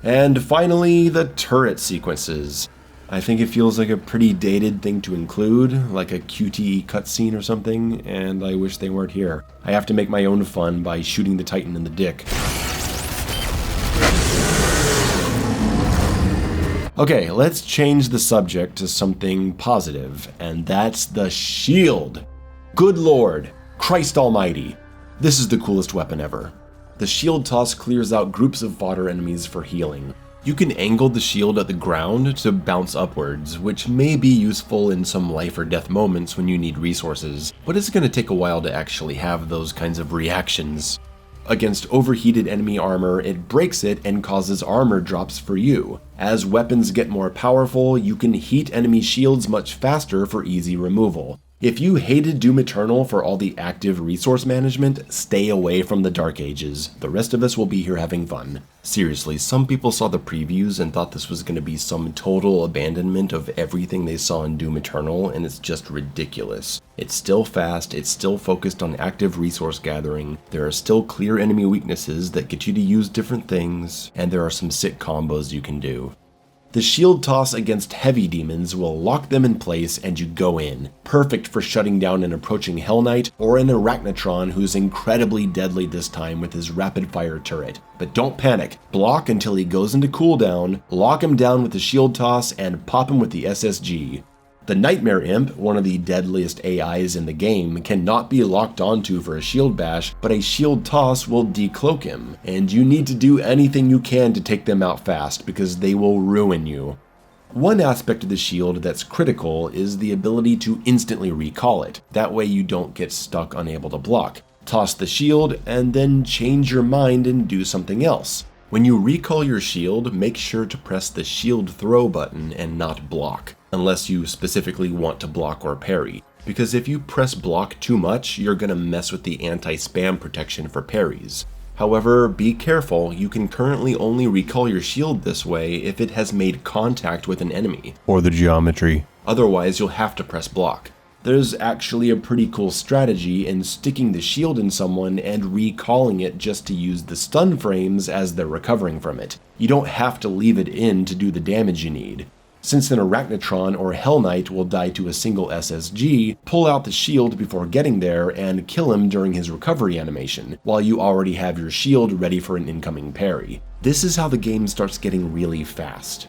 And finally, the turret sequences. I think it feels like a pretty dated thing to include, like a QTE cutscene or something, and I wish they weren't here. I have to make my own fun by shooting the Titan in the dick. Okay, let's change the subject to something positive, and that's the shield. Good lord, Christ almighty, this is the coolest weapon ever. The shield toss clears out groups of fodder enemies for healing. You can angle the shield at the ground to bounce upwards, which may be useful in some life or death moments when you need resources, but it's going to take a while to actually have those kinds of reactions. Against overheated enemy armor, it breaks it and causes armor drops for you. As weapons get more powerful, you can heat enemy shields much faster for easy removal. If you hated Doom Eternal for all the active resource management, stay away from the Dark Ages. The rest of us will be here having fun. Seriously, some people saw the previews and thought this was going to be some total abandonment of everything they saw in Doom Eternal, and it's just ridiculous. It's still fast, it's still focused on active resource gathering, there are still clear enemy weaknesses that get you to use different things, and there are some sick combos you can do. The shield toss against heavy demons will lock them in place and you go in, perfect for shutting down an approaching Hell Knight or an Arachnotron who's incredibly deadly this time with his rapid fire turret. But don't panic, block until he goes into cooldown, lock him down with the shield toss, and pop him with the SSG. The Nightmare Imp, one of the deadliest AIs in the game, cannot be locked onto for a shield bash, but a shield toss will decloak him, and you need to do anything you can to take them out fast because they will ruin you. One aspect of the shield that's critical is the ability to instantly recall it, that way you don't get stuck unable to block. Toss the shield and then change your mind and do something else. When you recall your shield, make sure to press the shield throw button and not block, unless you specifically want to block or parry, because if you press block too much, you're gonna mess with the anti-spam protection for parries. However, be careful, you can currently only recall your shield this way if it has made contact with an enemy, or the geometry. Otherwise, you'll have to press block. There's actually a pretty cool strategy in sticking the shield in someone and recalling it just to use the stun frames as they're recovering from it. You don't have to leave it in to do the damage you need. Since an Arachnotron or Hell Knight will die to a single SSG, pull out the shield before getting there and kill him during his recovery animation, while you already have your shield ready for an incoming parry. This is how the game starts getting really fast.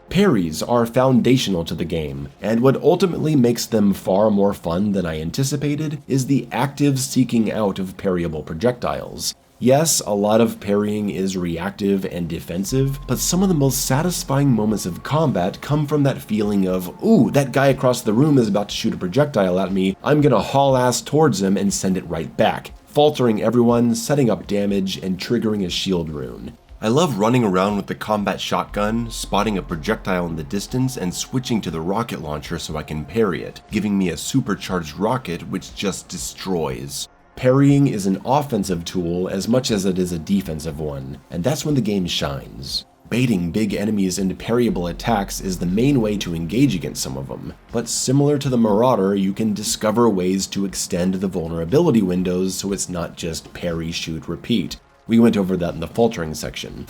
Parries are foundational to the game, and what ultimately makes them far more fun than I anticipated is the active seeking out of parryable projectiles. Yes, a lot of parrying is reactive and defensive, but some of the most satisfying moments of combat come from that feeling of, ooh, that guy across the room is about to shoot a projectile at me, I'm gonna haul ass towards him and send it right back, faltering everyone, setting up damage, and triggering a shield rune. I love running around with the combat shotgun, spotting a projectile in the distance, and switching to the rocket launcher so I can parry it, giving me a supercharged rocket which just destroys. Parrying is an offensive tool as much as it is a defensive one, and that's when the game shines. Baiting big enemies into parryable attacks is the main way to engage against some of them, but similar to the Marauder, you can discover ways to extend the vulnerability windows so it's not just parry, shoot, repeat. We went over that in the Faltering section.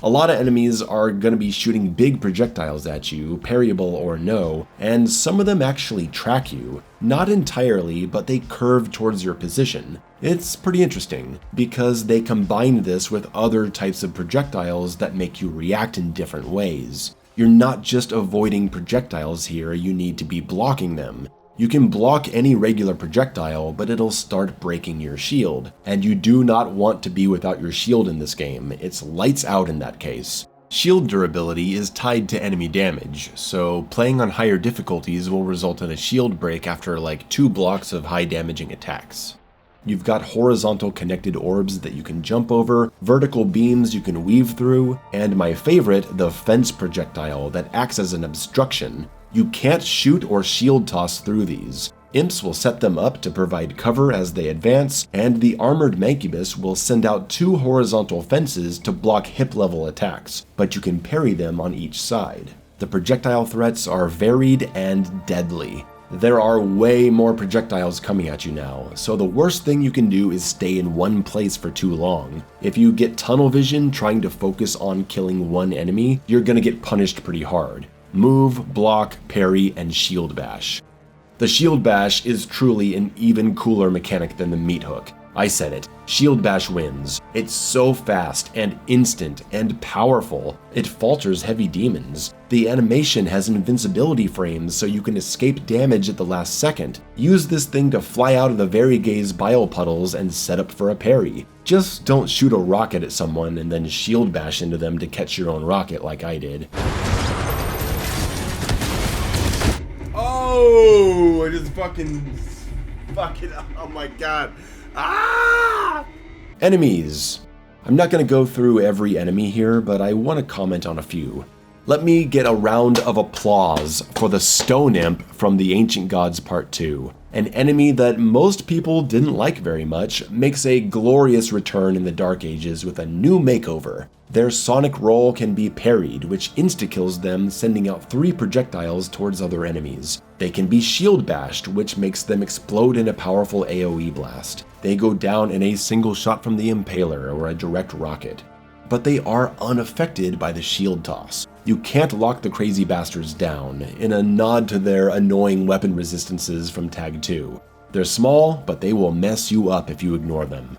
A lot of enemies are going to be shooting big projectiles at you, parryable or no, and some of them actually track you. Not entirely, but they curve towards your position. It's pretty interesting, because they combine this with other types of projectiles that make you react in different ways. You're not just avoiding projectiles here, you need to be blocking them. You can block any regular projectile, but it'll start breaking your shield, and you do not want to be without your shield in this game. It's lights out in that case. Shield durability is tied to enemy damage, so playing on higher difficulties will result in a shield break after like 2 blocks of high damaging attacks. You've got horizontal connected orbs that you can jump over, vertical beams you can weave through, and my favorite, the fence projectile that acts as an obstruction. You can't shoot or shield toss through these. Imps will set them up to provide cover as they advance, and the armored Mancubus will send out 2 horizontal fences to block hip-level attacks, but you can parry them on each side. The projectile threats are varied and deadly. There are way more projectiles coming at you now, so the worst thing you can do is stay in one place for too long. If you get tunnel vision trying to focus on killing one enemy, you're gonna get punished pretty hard. Move, block, parry, and shield bash. The shield bash is truly an even cooler mechanic than the meat hook. I said it, shield bash wins. It's so fast and instant and powerful. It falters heavy demons. The animation has invincibility frames so you can escape damage at the last second. Use this thing to fly out of the variegaze bile puddles and set up for a parry. Just don't shoot a rocket at someone and then shield bash into them to catch your own rocket like I did. Oh, I just fucking, oh my god. Ah! Enemies. I'm not going to go through every enemy here, but I want to comment on a few. Let me get a round of applause for the Stone Imp from the Ancient Gods Part 2. An enemy that most people didn't like very much makes a glorious return in the Dark Ages with a new makeover. Their sonic roll can be parried, which insta-kills them, sending out 3 projectiles towards other enemies. They can be shield bashed, which makes them explode in a powerful AoE blast. They go down in a single shot from the Impaler or a direct rocket. But they are unaffected by the shield toss. You can't lock the crazy bastards down, in a nod to their annoying weapon resistances from Tag 2. They're small, but they will mess you up if you ignore them.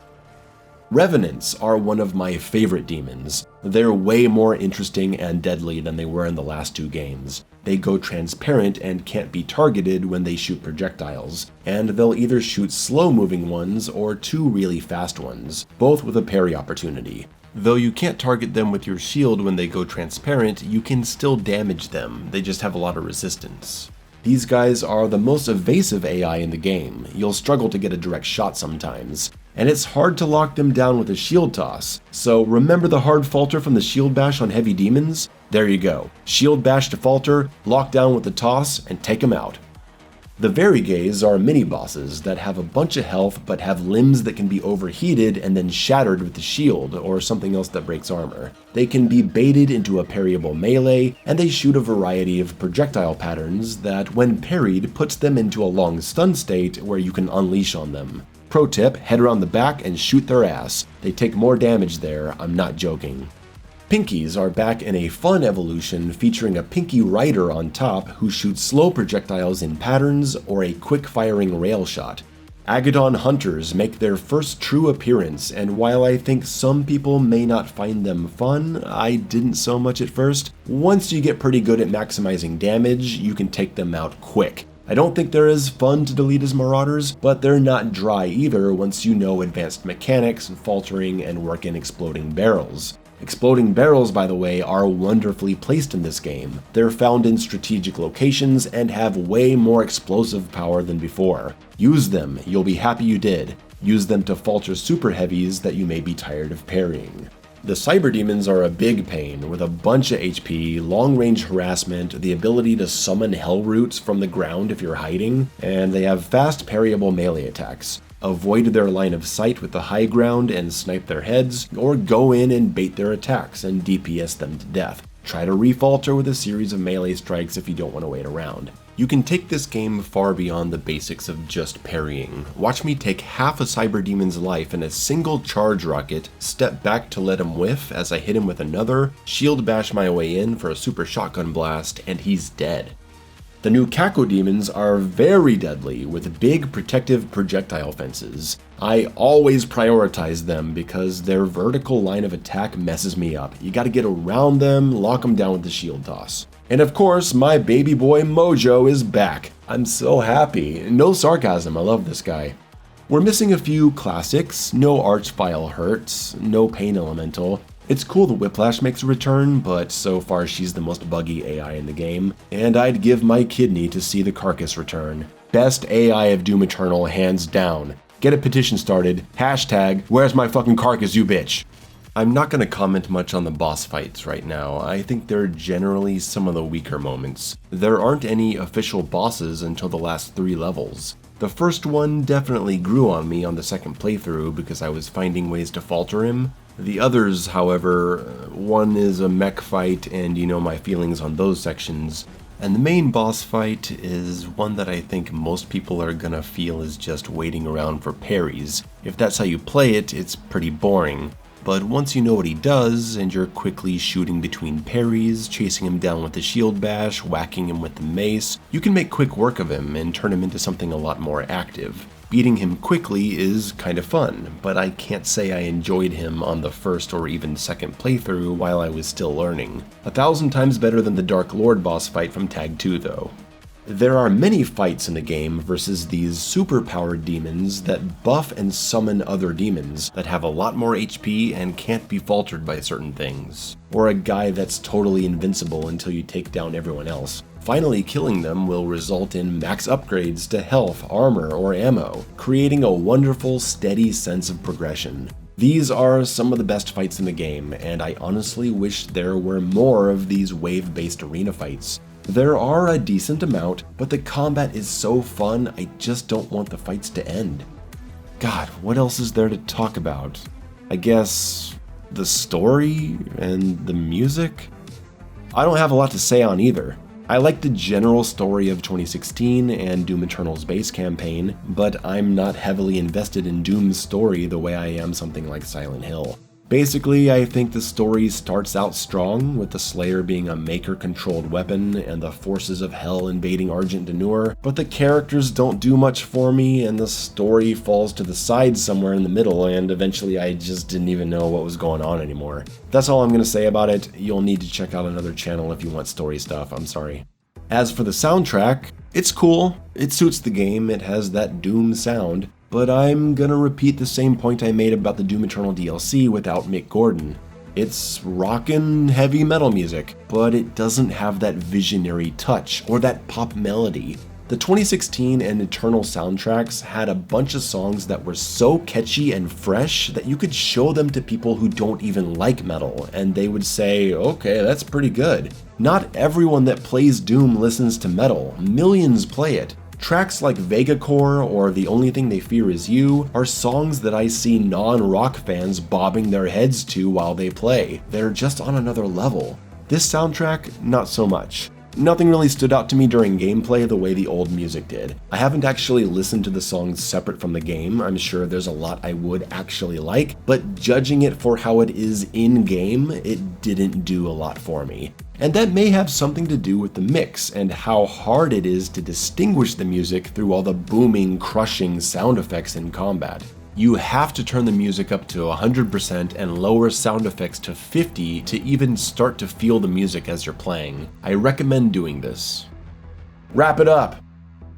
Revenants are one of my favorite demons. They're way more interesting and deadly than they were in the last 2 games. They go transparent and can't be targeted when they shoot projectiles, and they'll either shoot slow-moving ones or 2 really fast ones, both with a parry opportunity. Though you can't target them with your shield when they go transparent, you can still damage them, they just have a lot of resistance. These guys are the most evasive AI in the game. You'll struggle to get a direct shot sometimes, and it's hard to lock them down with a shield toss. So remember the hard falter from the shield bash on heavy demons? There you go. Shield bash to falter, lock down with the toss, and take them out. The Varigays are mini-bosses that have a bunch of health but have limbs that can be overheated and then shattered with the shield or something else that breaks armor. They can be baited into a parryable melee, and they shoot a variety of projectile patterns that, when parried, puts them into a long stun state where you can unleash on them. Pro tip, head around the back and shoot their ass. They take more damage there, I'm not joking. Pinkies are back in a fun evolution featuring a Pinky Rider on top who shoots slow projectiles in patterns or a quick-firing rail shot. Agadon Hunters make their first true appearance, and while I think some people may not find them fun, I didn't so much at first, once you get pretty good at maximizing damage, you can take them out quick. I don't think they're as fun to delete as Marauders, but they're not dry either once you know advanced mechanics and faltering and work in exploding barrels. Exploding barrels, by the way, are wonderfully placed in this game. They're found in strategic locations and have way more explosive power than before. Use them, you'll be happy you did. Use them to falter super heavies that you may be tired of parrying. The Cyber Demons are a big pain, with a bunch of HP, long-range harassment, the ability to summon hell roots from the ground if you're hiding, and they have fast parryable melee attacks. Avoid their line of sight with the high ground and snipe their heads, or go in and bait their attacks and DPS them to death. Try to refalter with a series of melee strikes if you don't want to wait around. You can take this game far beyond the basics of just parrying. Watch me take half a Cyber Demon's life in a single charge rocket, step back to let him whiff as I hit him with another, shield bash my way in for a super shotgun blast, and he's dead. The new Kako Demons are very deadly with big protective projectile fences. I always prioritize them because their vertical line of attack messes me up. You gotta get around them, lock them down with the shield toss. And of course, my baby boy Mojo is back. I'm so happy. No sarcasm, I love this guy. We're missing a few classics, no Archvile Hurts, no Pain Elemental. It's cool that Whiplash makes a return, but so far she's the most buggy AI in the game, and I'd give my kidney to see the Carcass return. Best AI of Doom Eternal, hands down. Get a petition started, hashtag, where's my fucking Carcass, you bitch? I'm not going to comment much on the boss fights right now. I think they're generally some of the weaker moments. There aren't any official bosses until the last 3 levels. The first one definitely grew on me on the second playthrough because I was finding ways to falter him. The others, however, one is a mech fight, and you know my feelings on those sections. And the main boss fight is one that I think most people are gonna feel is just waiting around for parries. If that's how you play it, it's pretty boring. But once you know what he does, and you're quickly shooting between parries, chasing him down with the shield bash, whacking him with the mace, you can make quick work of him and turn him into something a lot more active. Beating him quickly is kind of fun, but I can't say I enjoyed him on the first or even second playthrough while I was still learning. 1,000 times better than the Dark Lord boss fight from Tag 2 though. There are many fights in the game versus these super-powered demons that buff and summon other demons that have a lot more HP and can't be faltered by certain things. Or a guy that's totally invincible until you take down everyone else. Finally killing them will result in max upgrades to health, armor, or ammo, creating a wonderful, steady sense of progression. These are some of the best fights in the game, and I honestly wish there were more of these wave-based arena fights. There are a decent amount, but the combat is so fun, I just don't want the fights to end. God, what else is there to talk about? I guess the story and the music? I don't have a lot to say on either. I like the general story of 2016 and Doom Eternal's base campaign, but I'm not heavily invested in Doom's story the way I am something like Silent Hill. Basically, I think the story starts out strong, with the Slayer being a Maker-controlled weapon and the forces of Hell invading Argent D'Nur, but the characters don't do much for me, and the story falls to the side somewhere in the middle, and eventually I just didn't even know what was going on anymore. That's all I'm going to say about it. You'll need to check out another channel if you want story stuff, I'm sorry. As for the soundtrack, it's cool. It suits the game, it has that Doom sound. But I'm gonna repeat the same point I made about the Doom Eternal DLC without Mick Gordon. It's rockin' heavy metal music, but it doesn't have that visionary touch or that pop melody. The 2016 and Eternal soundtracks had a bunch of songs that were so catchy and fresh that you could show them to people who don't even like metal, and they would say, okay, that's pretty good. Not everyone that plays Doom listens to metal, millions play it. Tracks like Vegacore or The Only Thing They Fear Is You are songs that I see non-rock fans bobbing their heads to while they play. They're just on another level. This soundtrack, not so much. Nothing really stood out to me during gameplay the way the old music did. I haven't actually listened to the songs separate from the game. I'm sure there's a lot I would actually like, but judging it for how it is in-game, it didn't do a lot for me. And that may have something to do with the mix and how hard it is to distinguish the music through all the booming, crushing sound effects in combat. You have to turn the music up to 100% and lower sound effects to 50 to even start to feel the music as you're playing. I recommend doing this. Wrap it up!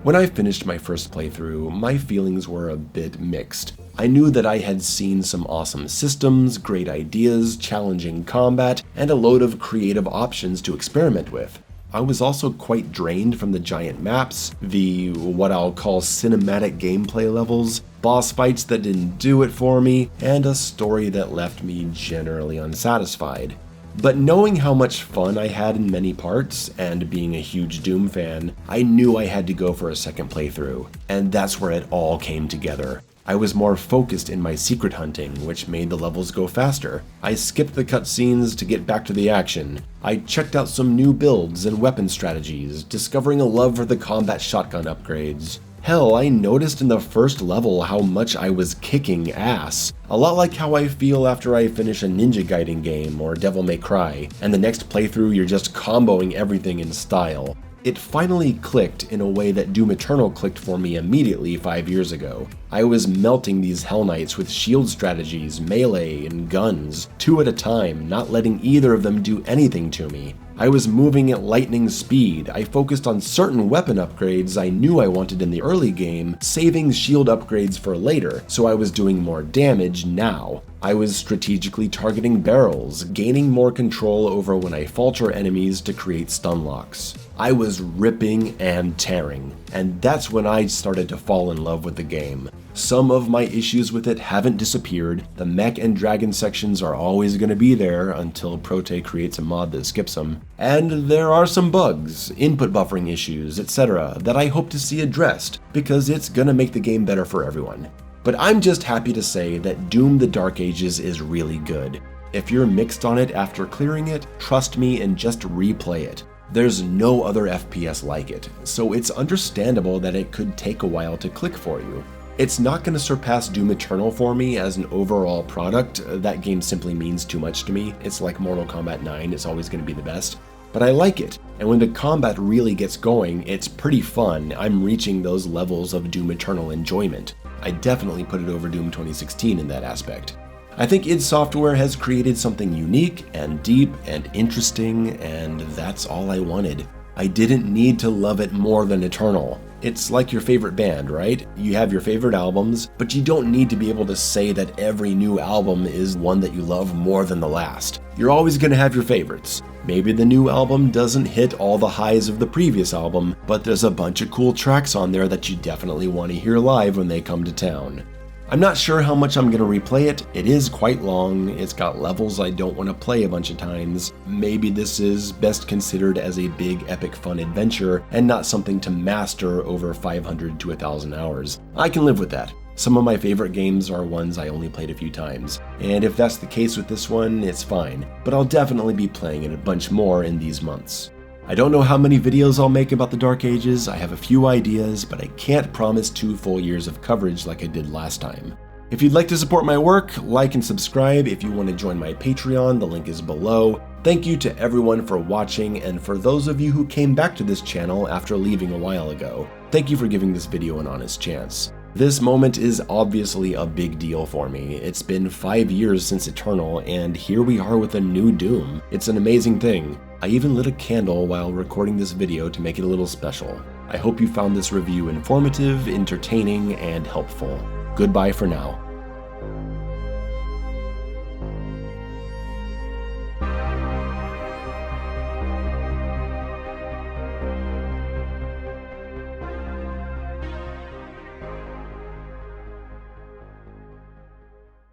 When I finished my first playthrough, my feelings were a bit mixed. I knew that I had seen some awesome systems, great ideas, challenging combat, and a load of creative options to experiment with. I was also quite drained from the giant maps, the what I'll call cinematic gameplay levels, boss fights that didn't do it for me, and a story that left me generally unsatisfied. But knowing how much fun I had in many parts, and being a huge Doom fan, I knew I had to go for a second playthrough, and that's where it all came together. I was more focused in my secret hunting, which made the levels go faster. I skipped the cutscenes to get back to the action. I checked out some new builds and weapon strategies, discovering a love for the combat shotgun upgrades. Hell, I noticed in the first level how much I was kicking ass. A lot like how I feel after I finish a Ninja Gaiden game or Devil May Cry, and the next playthrough you're just comboing everything in style. It finally clicked in a way that Doom Eternal clicked for me immediately 5 years ago. I was melting these Hell Knights with shield strategies, melee, and guns, 2 at a time, not letting either of them do anything to me. I was moving at lightning speed. I focused on certain weapon upgrades I knew I wanted in the early game, saving shield upgrades for later, so I was doing more damage now. I was strategically targeting barrels, gaining more control over when I falter enemies to create stun locks. I was ripping and tearing, and that's when I started to fall in love with the game. Some of my issues with it haven't disappeared. The mech and dragon sections are always going to be there until Prote creates a mod that skips them. And there are some bugs, input buffering issues, etc. that I hope to see addressed, because it's going to make the game better for everyone. But I'm just happy to say that Doom the Dark Ages is really good. If you're mixed on it after clearing it, trust me and just replay it. There's no other FPS like it, so it's understandable that it could take a while to click for you. It's not going to surpass Doom Eternal for me as an overall product. That game simply means too much to me. It's like Mortal Kombat 9, it's always going to be the best. But I like it, and when the combat really gets going, it's pretty fun. I'm reaching those levels of Doom Eternal enjoyment. I definitely put it over Doom 2016 in that aspect. I think id Software has created something unique and deep and interesting, and that's all I wanted. I didn't need to love it more than Eternal. It's like your favorite band, right? You have your favorite albums, but you don't need to be able to say that every new album is one that you love more than the last. You're always going to have your favorites. Maybe the new album doesn't hit all the highs of the previous album, but there's a bunch of cool tracks on there that you definitely want to hear live when they come to town. I'm not sure how much I'm going to replay it. It is quite long, it's got levels I don't want to play a bunch of times. Maybe this is best considered as a big epic fun adventure and not something to master over 500 to 1,000 hours. I can live with that. Some of my favorite games are ones I only played a few times, and if that's the case with this one, it's fine, but I'll definitely be playing it a bunch more in these months. I don't know how many videos I'll make about the Dark Ages. I have a few ideas, but I can't promise 2 full years of coverage like I did last time. If you'd like to support my work, like and subscribe. If you want to join my Patreon, the link is below. Thank you to everyone for watching, and for those of you who came back to this channel after leaving a while ago, thank you for giving this video an honest chance. This moment is obviously a big deal for me. It's been 5 years since Eternal, and here we are with a new Doom. It's an amazing thing. I even lit a candle while recording this video to make it a little special. I hope you found this review informative, entertaining, and helpful. Goodbye for now.